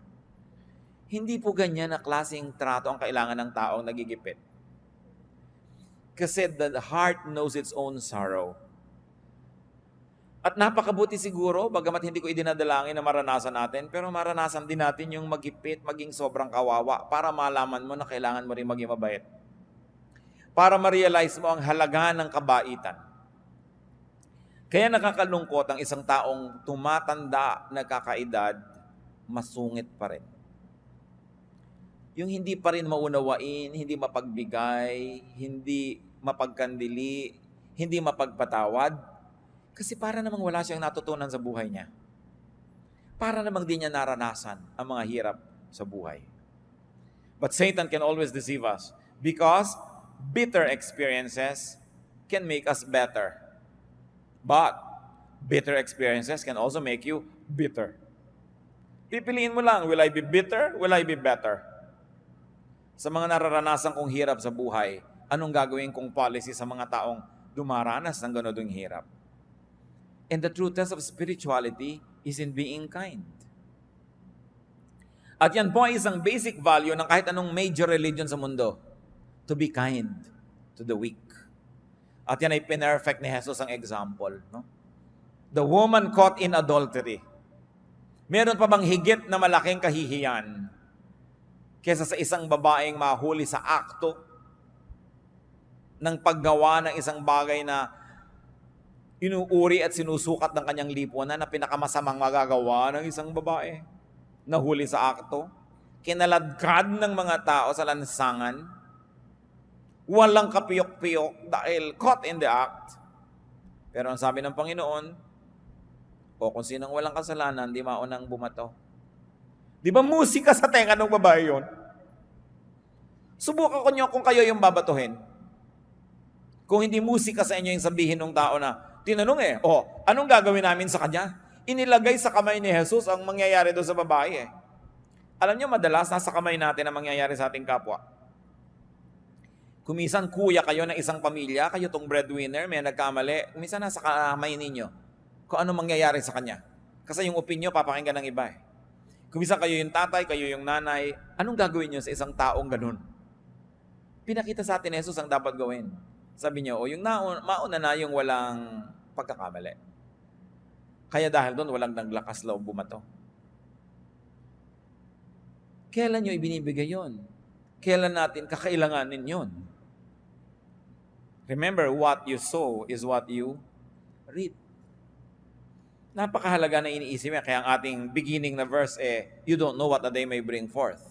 Speaker 2: Hindi po ganyan na klaseng trato ang kailangan ng taong nagigipit. Kasi the heart knows its own sorrow. At napakabuti siguro, bagamat hindi ko idinadalangin na maranasan natin, pero maranasan din natin yung magipit, maging sobrang kawawa para malaman mo na kailangan mo rin maging mabait. Para ma-realize mo ang halaga ng kabaitan. Kaya nakakalungkot ang isang taong tumatanda, nagkakaedad, masungit pa rin. Yung hindi pa rin maunawain, hindi mapagbigay, hindi mapagkandili, hindi mapagpatawad, kasi para namang wala siyang natutunan sa buhay niya. Para namang di niya naranasan ang mga hirap sa buhay. But Satan can always deceive us because bitter experiences can make us better. But bitter experiences can also make you bitter. Pipiliin mo lang, will I be bitter? Will I be better? Sa mga nararanasan kong hirap sa buhay, anong gagawin kong policy sa mga taong dumaranas ng ganitong hirap? And the true test of spirituality is in being kind. At yan po ay isang basic value ng kahit anong major religion sa mundo. To be kind to the weak. At yan ay pinerfect ni Jesus ang example. No? The woman caught in adultery. Meron pa bang higit na malaking kahihiyan kesa sa isang babaeng mahuli sa akto ng paggawa ng isang bagay na inuuri at sinusukat ng kanyang lipunan na pinakamasamang magagawa ng isang babae? Nahuli sa akto, kinaladkad ng mga tao sa lansangan, walang kapiyok-piyok dahil caught in the act. Pero ang sabi ng Panginoon, o kung sinong walang kasalanan, di maunang bumato. Di ba musika sa tenga ng babae yun? Subukan ko nyo kung kayo yung babatuhin. Kung hindi musika sa inyo yung sabihin ng tao na, tinanong anong gagawin namin sa kanya? Inilagay sa kamay ni Jesus ang mangyayari doon sa babae. Alam nyo, madalas nasa kamay natin ang mangyayari sa ating kapwa. Kumisan kuya kayo ng isang pamilya, kayo tong breadwinner, may nagkamali, kumisan nasa kamay ninyo kung ano mangyayari sa kanya. Kasi yung opinyon, papakinggan ng iba Kumisan kayo yung tatay, kayo yung nanay, anong gagawin nyo sa isang taong ganun? Pinakita sa atin Jesus ang dapat gawin. Sabi niyo, yung mauna na yung walang pagkakamali. Kaya dahil doon, walang naglakas loob bumato. Kailan nyo ibinibigay yon? Kailan natin kakailanganin yon? Remember, what you sow is what you reap. Napakahalaga na iniisip niya. Kaya ang ating beginning na verse you don't know what a day may bring forth.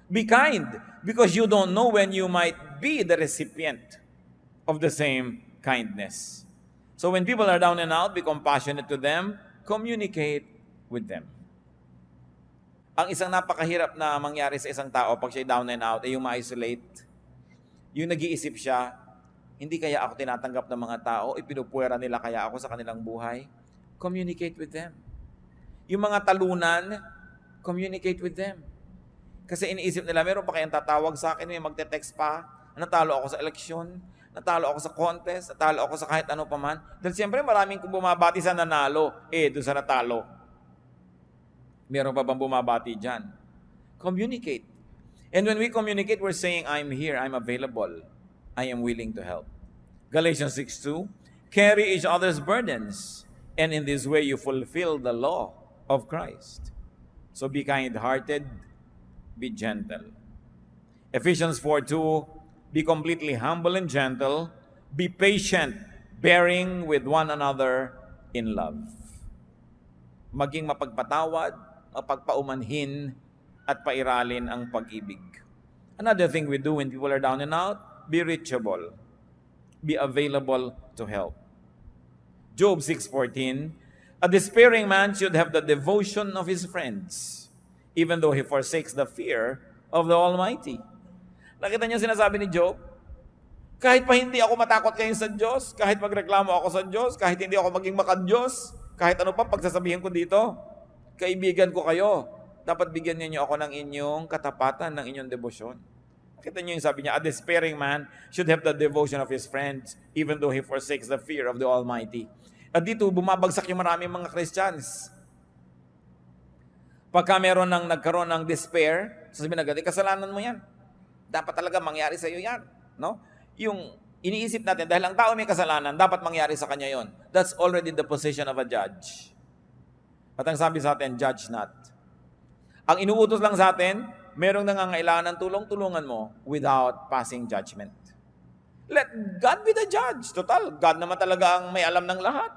Speaker 2: Be kind, because you don't know when you might be the recipient of the same kindness. So when people are down and out, be compassionate to them, communicate with them. Ang isang napakahirap na mangyari sa isang tao pag siya down and out ay yung ma-isolate. Yung nag-iisip siya, hindi kaya ako tinatanggap ng mga tao, ipinupwera nila kaya ako sa kanilang buhay. Communicate with them. Yung mga talunan, communicate with them. Kasi iniisip nila, meron pa kayang tatawag sa akin, may magte-text pa, natalo ako sa eleksyon, natalo ako sa contest, natalo ako sa kahit ano pa man. Dahil siyempre maraming kung bumabati sa nanalo, doon sa natalo. Meron pa bang bumabati dyan? Communicate. And when we communicate, we're saying, I'm here, I'm available, I am willing to help. Galatians 6:2, carry each other's burdens, and in this way you fulfill the law of Christ. So be kind-hearted, be gentle. Ephesians 4:2, be completely humble and gentle, be patient, bearing with one another in love. Maging mapagpatawad, mapagpaumanhin, at pairalin ang pag-ibig. Another thing we do when people are down and out, be reachable. Be available to help. Job 6:14, a despairing man should have the devotion of his friends, even though he forsakes the fear of the Almighty. Nakita niyo sinasabi ni Job? Kahit pa hindi ako matakot kayo sa Diyos, kahit magreklamo ako sa Diyos, kahit hindi ako maging maka-Diyos, kahit ano pa pagsasabihin ko dito, kaibigan ko kayo, dapat bigyan niyo ako ng inyong katapatan, ng inyong debosyon. Nakita niyo yung sabi niya, a despairing man should have the devotion of his friends, even though he forsakes the fear of the Almighty. At dito, bumabagsak yung maraming mga Christians. Pagka meron nagkaroon ng despair, sasabihin na agad, kasalanan mo yan. Dapat talaga mangyari sa iyo yan. No? Yung iniisip natin, dahil ang tao may kasalanan, dapat mangyari sa kanya yon. That's already the position of a judge. At ang sabi sa atin, judge not. Ang inuutos lang sa atin, merong nangangailangan ng tulong-tulungan mo without passing judgment. Let God be the judge. Total, God naman talaga ang may alam ng lahat.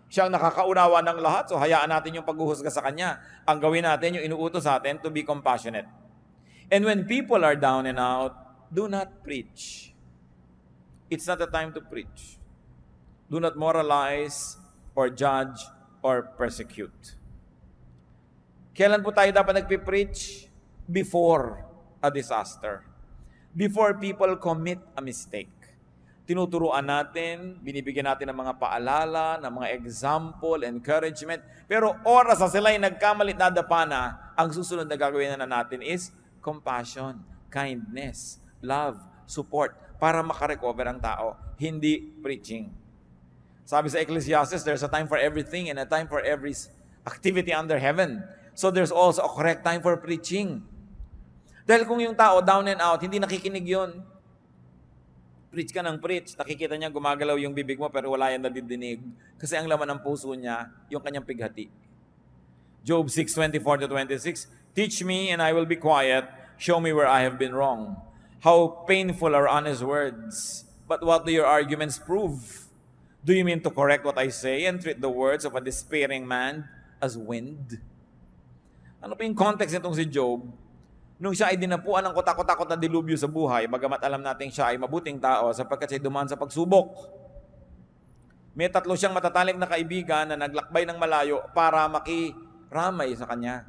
Speaker 2: Siya ang nakakaunawa ng lahat, so hayaan natin yung paghuhusga sa Kanya. Ang gawin natin, yung inuutos sa atin, to be compassionate. And when people are down and out, do not preach. It's not the time to preach. Do not moralize or judge or persecute. Kailan po tayo dapat nagpipreach? Before a disaster. Before people commit a mistake. Tinuturuan natin, binibigyan natin ng mga paalala, ng mga example, encouragement. Pero oras na sila ay nagkamali, nadapa na, ang susunod na gagawin na natin is compassion, kindness, love, support, para makarecover ang tao. Hindi preaching. Sabi sa Ecclesiastes, there's a time for everything and a time for every activity under heaven. So there's also a correct time for preaching. Dahil kung yung tao down and out, hindi nakikinig yun, preach ka ng preach, nakikita niya gumagalaw yung bibig mo pero wala yan nadidinig. Kasi ang laman ng puso niya, yung kanyang pighati. Job 6:24-26, teach me and I will be quiet. Show me where I have been wrong. How painful are honest words. But what do your arguments prove? Do you mean to correct what I say and treat the words of a despairing man as wind? Ano pa yung context nitong si Job? Nung siya ay dinapuan ng kotak-kotakot na dilubyo sa buhay, bagamat alam natin siya ay mabuting tao sapagkat siya dumaan sa pagsubok. May 3 siyang matatalik na kaibigan na naglakbay ng malayo para makiramay sa kanya.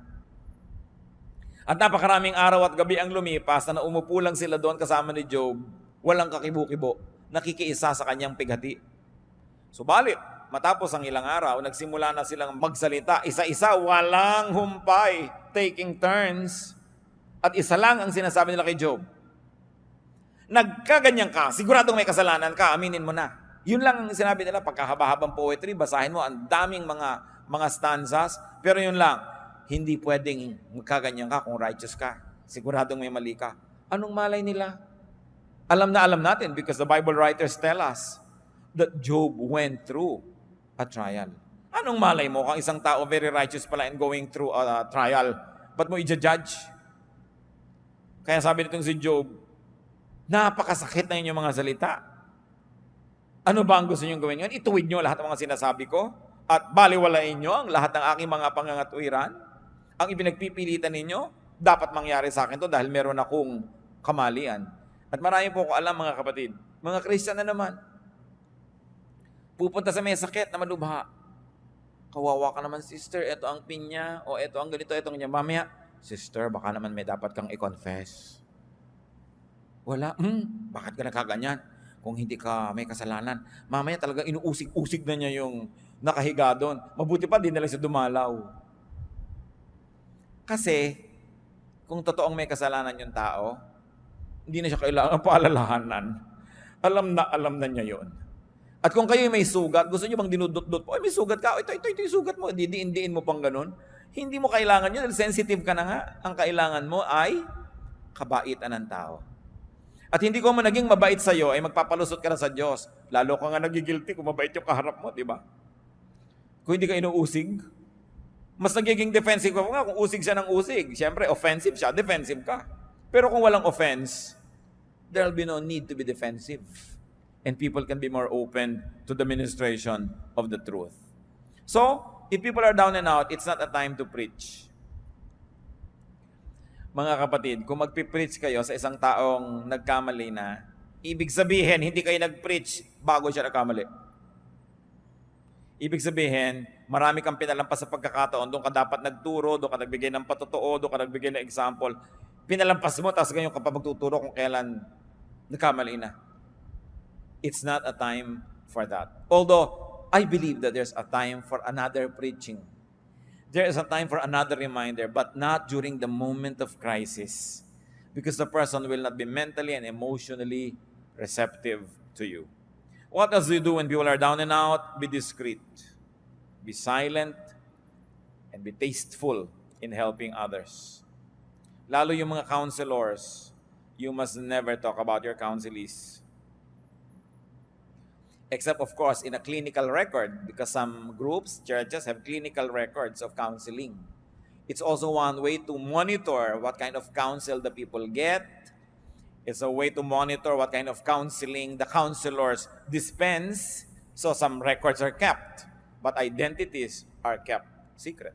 Speaker 2: At napakaraming araw at gabi ang lumipas na umupo lang sila doon kasama ni Job, walang kakibo-kibo, nakikiisa sa kanyang pighati. Subalit, matapos ang ilang araw, nagsimula na silang magsalita, isa-isa, walang humpay, taking turns. At isa lang ang sinasabi nila kay Job. Nagkaganyan ka, siguradong may kasalanan ka, aminin mo na. Yun lang ang sinabi nila, pagkahaba-habang poetry, basahin mo, ang daming mga stanzas, pero yun lang, hindi pwedeng magkaganyan ka kung righteous ka. Siguradong may mali ka. Anong malay nila? Alam na alam natin because the Bible writers tell us that Job went through a trial. Anong malay mo kung isang tao very righteous pala and going through a trial? Ba't mo i-judge? Kaya sabi nitong si Job, napakasakit na inyong mga salita. Ano ba ang gusto niyong gawin ngayon? Ituwid niyo lahat ng mga sinasabi ko at baliwalain niyo ang lahat ng aking mga pangangatwiran. Ang ipinagpipilitan ninyo, dapat mangyari sa akin to dahil meron akong kamalian. At marami po ko alam mga kapatid, mga Christian na naman, pupunta sa may sakit na malubha. Kawawa ka naman sister, ito ang pinya, o ito ang ganito, ito ang ganyan. Mamaya, sister, baka naman may dapat kang i-confess. Wala. Bakit ka nakaganyan? Kung hindi ka may kasalanan. Mamaya talaga inuusig-usig na niya yung nakahiga doon. Mabuti pa, di na lang siya dumalaw. Kasi, kung totoong may kasalanan yung tao, hindi na siya kailangan paalalahanan. Alam na niya yon. At kung kayo may sugat, gusto niyo bang dinudot-dot po? Ay, may sugat ka. Ito yung sugat mo. Diin mo pang ganun. Hindi mo kailangan yun. Sensitive ka na nga. Ang kailangan mo ay kabaitan ng tao. At hindi ko man naging mabait sa'yo, ay magpapalusot ka na sa Diyos. Lalo ka nga nagigilty kung mabait yung kaharap mo, di ba? Kung hindi ka inuusig, mas nagiging defensive ka nga kung usig siya ng usig. Siyempre, offensive siya, defensive ka. Pero kung walang offense, there'll be no need to be defensive. And people can be more open to the ministration of the truth. So, if people are down and out, it's not a time to preach. Mga kapatid, kung magpipreach kayo sa isang taong nagkamali na, ibig sabihin, hindi kayo nag-preach bago siya nagkamali. Ibig sabihin, marami kang pinalampas sa pagkakataon, doon ka dapat nagturo, doon ka nagbigay ng patotoo, doon ka nagbigay ng example. Pinalampas mo, tapos ganyan ka pa magtuturo kung kailan nagkamali na. It's not a time for that. Although, I believe that there's a time for another preaching. There is a time for another reminder, but not during the moment of crisis. Because the person will not be mentally and emotionally receptive to you. What else do you do when people are down and out? Be discreet. Be silent. And be tasteful in helping others. Lalo yung mga counselors, you must never talk about your counselees. Except, of course, in a clinical record, because some groups, churches, have clinical records of counseling. It's also one way to monitor what kind of counsel the people get. It's a way to monitor what kind of counseling the counselors dispense. So some records are kept. but identities are kept secret.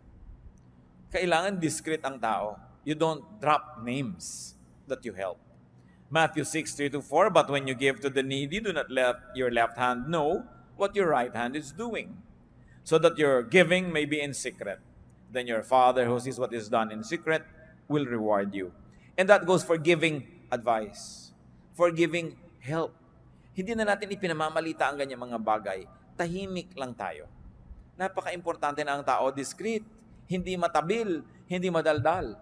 Speaker 2: Kailangan discreet ang tao. You don't drop names that you help. Matthew 6:3-4, but when you give to the needy, do not let your left hand know what your right hand is doing, so that your giving may be in secret. Then your Father who sees what is done in secret will reward you. And that goes for giving advice, for giving help. Hindi na natin ipinamamalita ang ganyang mga bagay. Tahimik lang tayo. Napaka-importante na ang tao discreet, hindi matabil, hindi madaldal.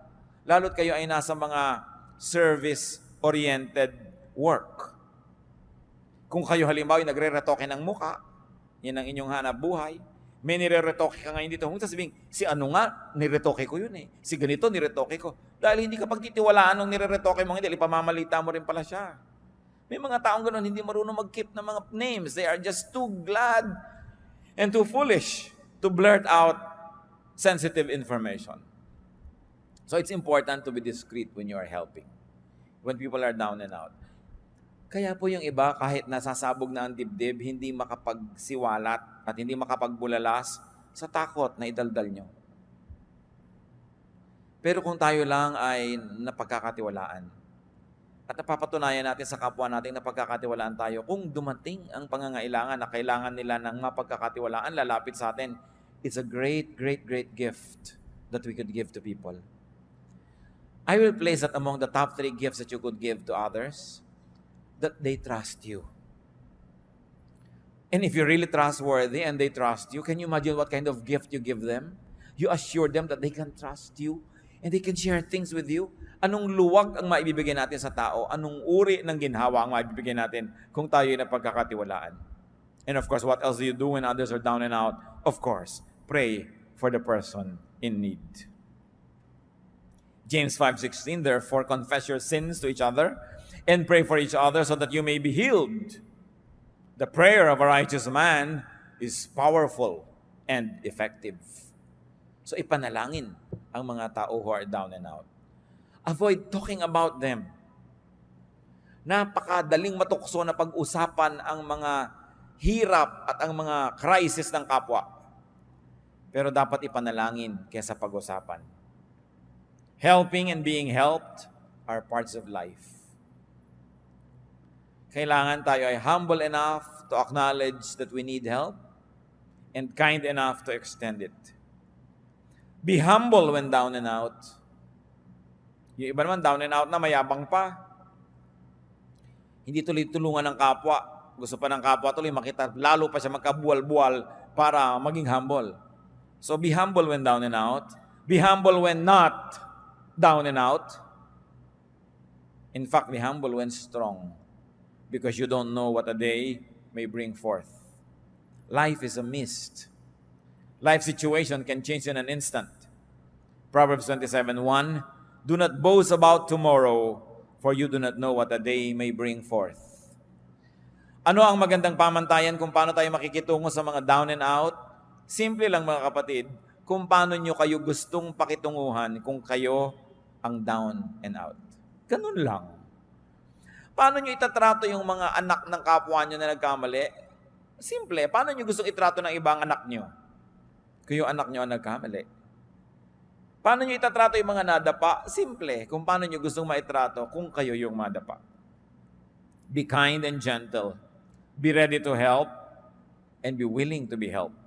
Speaker 2: Lalo't kayo ay nasa mga service-oriented work. Kung kayo halimbawa ay nagre-retoke ng muka, yan ang inyong hanap buhay, may nire-retoke ka ngayon dito, huwag sasabihin, si ano nga, niretoke ko yun eh. Si ganito, niretoke ko. Dahil hindi ka pagtitiwalaan nung nire-retoke mo, hindi, ipamamalita mo rin pala siya. May mga taong ganoon, hindi marunong mag-keep ng mga names. They are just too glad and too foolish to blurt out sensitive information. So it's important to be discreet when you are helping, when people are down and out. Kaya po yung iba, kahit nasasabog na ang dibdib, hindi makapagsiwalat at hindi makapagbulalas sa takot na idaldal nyo. Pero kung tayo lang ay napagkakatiwalaan at napapatunayan natin sa kapwa natin na pagkakatiwalaan tayo, kung dumating ang pangangailangan na kailangan nila ng mapagkakatiwalaan, lalapit sa atin, it's a great, great, great gift that we could give to people. I will place that among the top 3 gifts that you could give to others, that they trust you. And if you're really trustworthy and they trust you, can you imagine what kind of gift you give them? You assure them that they can trust you and they can share things with you. Anong luwag ang maibibigay natin sa tao? Anong uri ng ginhawa ang maibibigay natin kung tayo ay napagkakatiwalaan? And of course, what else do you do when others are down and out? Of course, pray for the person in need. James 5:16, therefore confess your sins to each other and pray for each other so that you may be healed. The prayer of a righteous man is powerful and effective. So ipanalangin ang mga tao who are down and out. Avoid talking about them. Napakadaling matukso na pag-usapan ang mga hirap at ang mga crisis ng kapwa. Pero dapat ipanalangin kaysa pag-usapan. Helping and being helped are parts of life. Kailangan tayo ay humble enough to acknowledge that we need help and kind enough to extend it. Be humble when down and out. Yung iba naman down and out na mayabang pa. Hindi tuloy tulungan ng kapwa. Gusto pa ng kapwa tuloy makita, lalo pa siya magkabuwal-buwal para maging humble. So be humble when down and out. Be humble when not down and out. In fact, be humble when strong, because you don't know what a day may bring forth. Life is a mist. Life situation can change in an instant. Proverbs 27:1, do not boast about tomorrow, for you do not know what a day may bring forth. Ano ang magandang pamantayan kung paano tayo makikitungo sa mga down and out? Simple lang mga kapatid, kung paano nyo kayo gustong pakitunguhan kung kayo ang down and out. Ganun lang. Paano nyo itatrato yung mga anak ng kapwa nyo na nagkamali? Simple. Paano nyo gustong itrato ng ibang anak nyo? Kung yung anak nyo ang nagkamali. Paano nyo itatrato yung mga nadapa? Simple. Kung paano nyo gustong maitrato kung kayo yung madapa. Be kind and gentle. Be ready to help and be willing to be helped.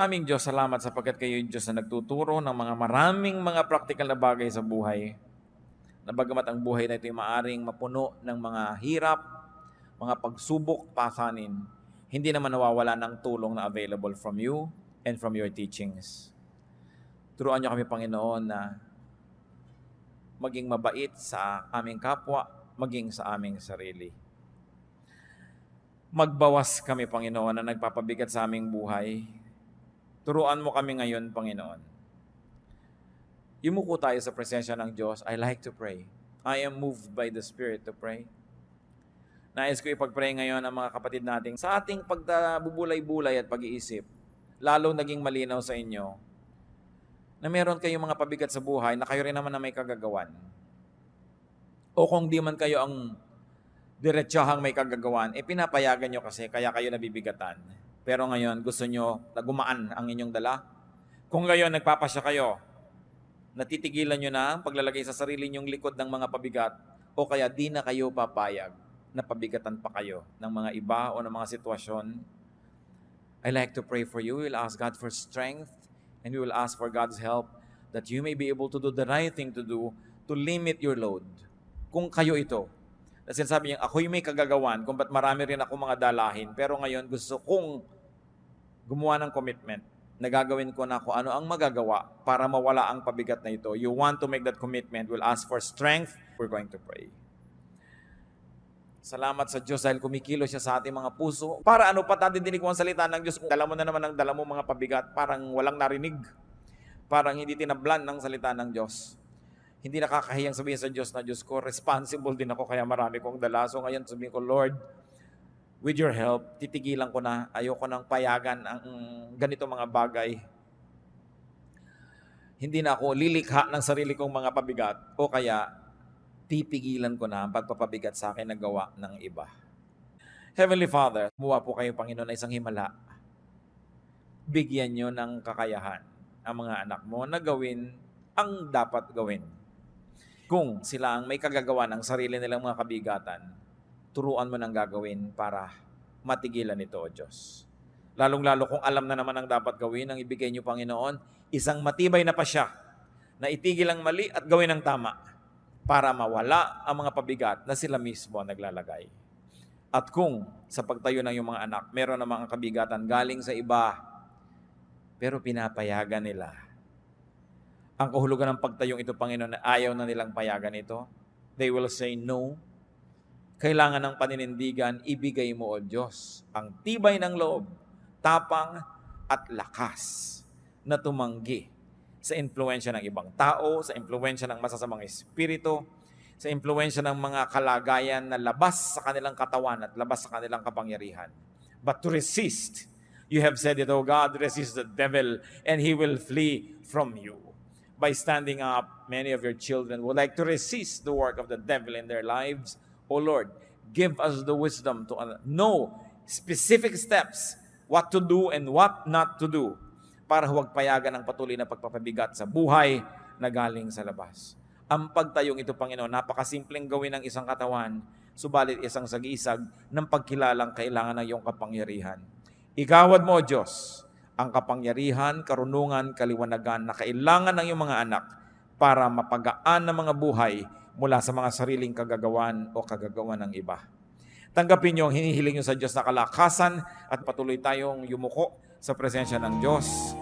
Speaker 2: Aming Diyos, salamat sapagkat kayo yung Diyos na nagtuturo ng mga maraming mga practical na bagay sa buhay. Na bagamat ang buhay na ito ay maaring mapuno ng mga hirap, mga pagsubok, pasanin, hindi naman nawawala ng tulong na available from you and from your teachings. Turuan niyo kami, Panginoon, na maging mabait sa aming kapwa, maging sa aming sarili. Magbawas kami, Panginoon, na nagpapabigat sa aming buhay. Turuan mo kami ngayon, Panginoon. Yumuko tayo sa presensya ng Diyos. I like to pray. I am moved by the Spirit to pray. Nais ko ipag-pray ngayon ang mga kapatid natin sa ating pagbubulay-bulay at pag-iisip, lalong naging malinaw sa inyo na meron kayong mga pabigat sa buhay na kayo rin naman na may kagagawan. O kung di man kayo ang diretsahang may kagagawan, pinapayagan nyo kasi kaya kayo nabibigatan. pero ngayon gusto nyo na gumaan ang inyong dala. Kung ngayon nagpapasya kayo, natitigilan nyo na ang paglalagay sa sarili nyong likod ng mga pabigat, o kaya di na kayo papayag na pabigatan pa kayo ng mga iba o ng mga sitwasyon. I like to pray for you. We'll ask God for strength and we will ask for God's help that you may be able to do the right thing to do to limit your load. Kung kayo ito, na sinasabi niya, ako'y may kagagawan kung ba't marami rin ako mga dalahin, pero ngayon gusto kong gumawa ng commitment na gagawin ko na kung ano ang magagawa para mawala ang pabigat na ito. You want to make that commitment, we'll ask for strength. We're going to pray. Salamat sa Diyos dahil kumikilo siya sa ating mga puso. Para ano pa dinig mo ang salita ng Diyos kung dala mo na naman ang dala mo mga pabigat, parang walang narinig. Parang hindi tinablan ng salita ng Diyos. Hindi nakakahiyang sabihin sa Diyos na, Diyos ko, responsible din ako kaya marami kong dala. So ngayon sabihin ko, Lord, with your help, titigilan ko na. Ayoko nang payagan ang ganito mga bagay. Hindi na ako lilikha ng sarili kong mga pabigat o kaya pipigilan ko na ang pagpapabigat sa akin na gawa ng iba. Heavenly Father, muwa po kayo, Panginoon, na isang himala. Bigyan nyo ng kakayahan ang mga anak mo na gawin ang dapat gawin. Kung sila ang may kagagawa ng sarili nilang mga kabigatan, turuan mo ng gagawin para matigilan ito, O Diyos. Lalong-lalo kung alam na naman ang dapat gawin, ang ibigay nyo, Panginoon, isang matibay na pasya na itigil ang mali at gawin ang tama para mawala ang mga pabigat na sila mismo naglalagay. At kung sa pagtayo ng iyong mga anak, meron namang ang kabigatan galing sa iba, pero pinapayagan nila. Ang kahulugan ng pagtayong ito, Panginoon, na ayaw na nilang payagan ito, they will say no. Kailangan ng paninindigan, ibigay mo, O Diyos, ang tibay ng loob, tapang at lakas na tumanggi sa impluwensya ng ibang tao, sa impluwensya ng masasamang espiritu, sa impluwensya ng mga kalagayan na labas sa kanilang katawan at labas sa kanilang kapangyarihan. But to resist, you have said it, O God, resist the devil and he will flee from you. By standing up, many of your children would like to resist the work of the devil in their lives. O Lord, give us the wisdom to know specific steps, what to do and what not to do, para huwag payagan ang patuloy na pagpapabigat sa buhay na galing sa labas. Ang pagtayong ito, Panginoon, napakasimpleng gawin ng isang katawan, subalit isang sagisag ng pagkilalang kailangan ng iyong kapangyarihan. Igawad mo, O Diyos, ang kapangyarihan, karunungan, kaliwanagan na kailangan ng iyong mga anak para mapagaan ng mga buhay mula sa mga sariling kagagawan o kagagawan ng iba. Tanggapin niyo ang hinihiling niyo sa Diyos na kalakasan at patuloy tayong yumuko sa presensya ng Diyos.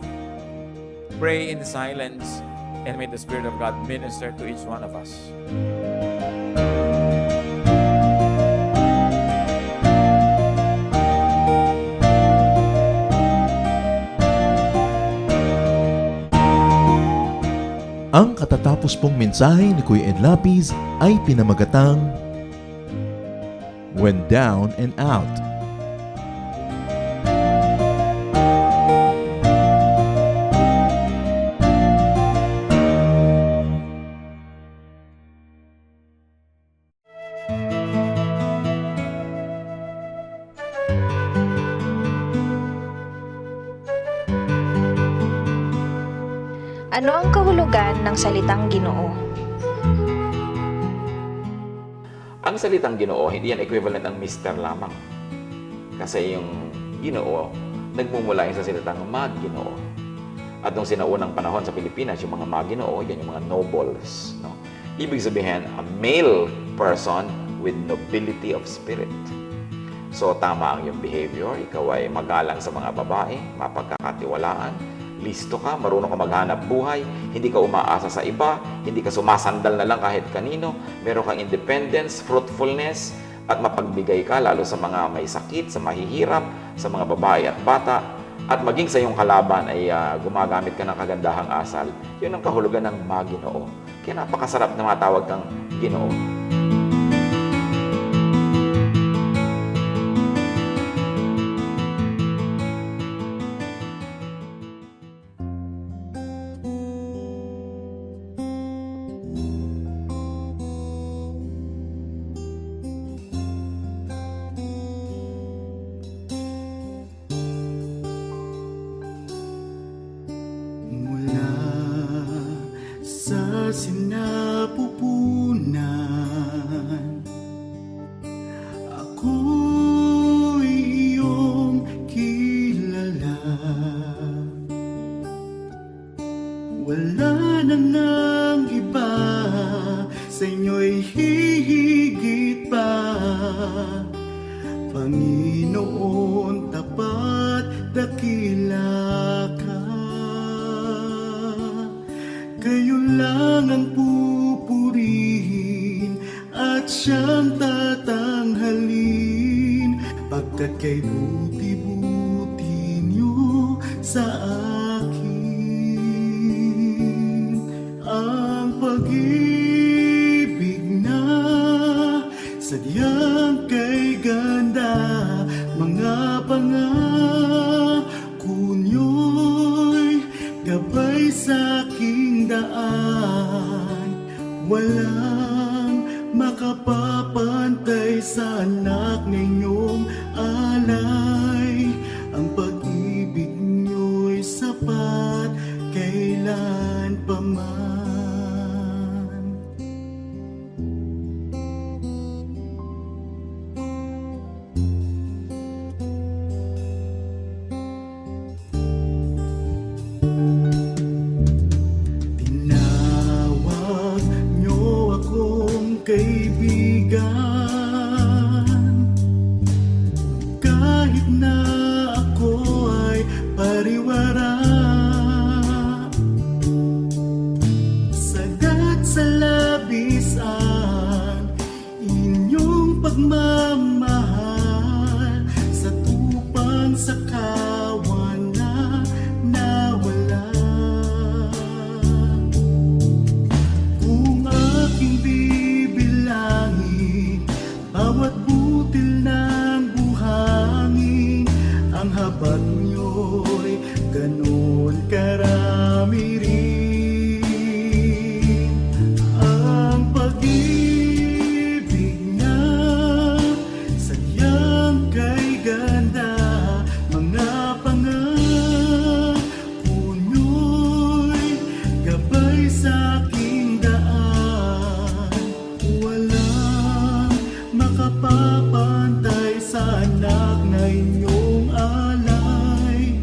Speaker 2: Pray in silence and may the Spirit of God minister to each one of us.
Speaker 1: Ang katatapos pong mensahe ni Kuya Ed Lapis ay pinamagatang When Down and Out.
Speaker 3: Ano ang kahulugan ng salitang Ginoo?
Speaker 4: Ang salitang Ginoo, hindi yan equivalent ng Mister lamang. Kasi yung Ginoo, nagmumula sa salitang Magginoo. At nung sinaunang panahon sa Pilipinas, yung mga Magginoo, yan yung mga nobles. No? Ibig sabihin, a male person with nobility of spirit. So, tama ang iyong behavior. Ikaw ay magalang sa mga babae, mapagkakatiwalaan, listo ka, marunong ka maghanap buhay, hindi ka umaasa sa iba, hindi ka sumasandal na lang kahit kanino, meron kang independence, fruitfulness, at mapagbigay ka lalo sa mga may sakit, sa mahihirap, sa mga babae at bata, at maging sa iyong kalaban ay gumagamit ka ng kagandahang asal. Yun ang kahulugan ng Maginoo. Kaya napakasarap na matawag kang Ginoo.
Speaker 5: sinapupunan. Ako'y iyong kilala. Wala na ngang iba, sa inyo'y hihigit pa. Panginoon, tapat dakila ka. Kayo lang ang pupurihin at siyang tatanghalin, pagkat kay buti-buti niyo sa akin. Ang pag-ibig na sadyang kay ganda, mga pangako niyo'y gabay sa aking daan. Walang makapapantay sa anak ninyong alay. Ang pag-ibig niyo'y sapat kailan pa man. Tinawag niyo akong kaibigan, kahit na ako ay pariwara. Sagat sa labis ang inyong pagmamahal, sa tupang sa kawan na nawala. Kung aking bibilangin bawat butil ng buhangin, ang habag niyo'y ganon karami rin. Ang pag-ibig na sadyang kay ganda, mga pangako niyo'y gabay sa aking daan. Walang makapapantay sa anak na inyong alay.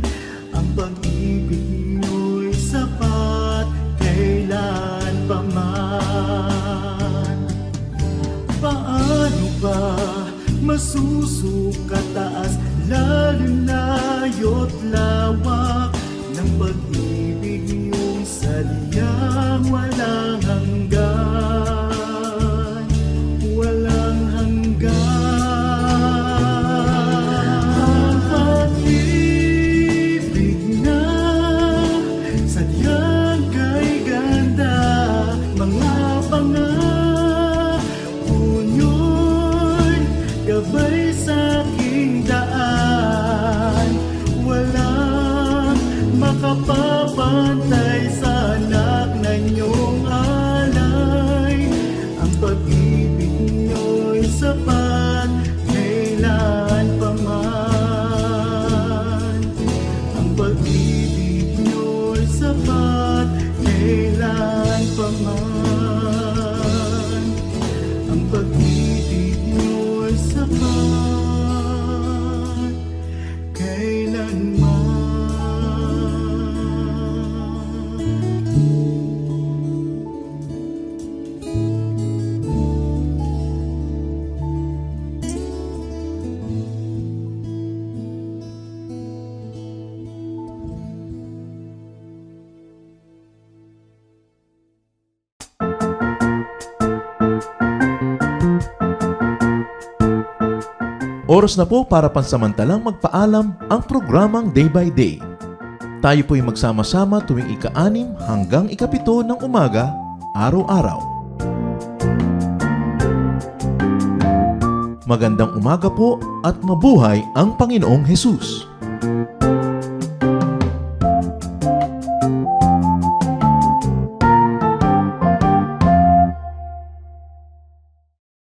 Speaker 5: Ang pag-ibig niyo'y sapat kailan pa man. Paano ba masusukat taas, lalim, layo't lawak ng pag-ibig niyong sadyang walang hanggan, walang hanggan. Ang pag-ibig na sadyang kay ganda, mga pangako niyo'y gabay sa aking daan. Walang makapapantay sa anak na inyong alay. Ang pag-ibig niyo'y sapat kailan pa man. Ang pag-ibig niyo'y sapat kailan pa man. Ang pag-ibig niyo'y sapat kailanman.
Speaker 1: Oras na po para pansamantalang magpaalam ang programang Day by Day. Tayo po'y magsama-sama tuwing ika-6 hanggang ika-7 ng umaga, araw-araw. Magandang umaga po at mabuhay ang Panginoong Hesus!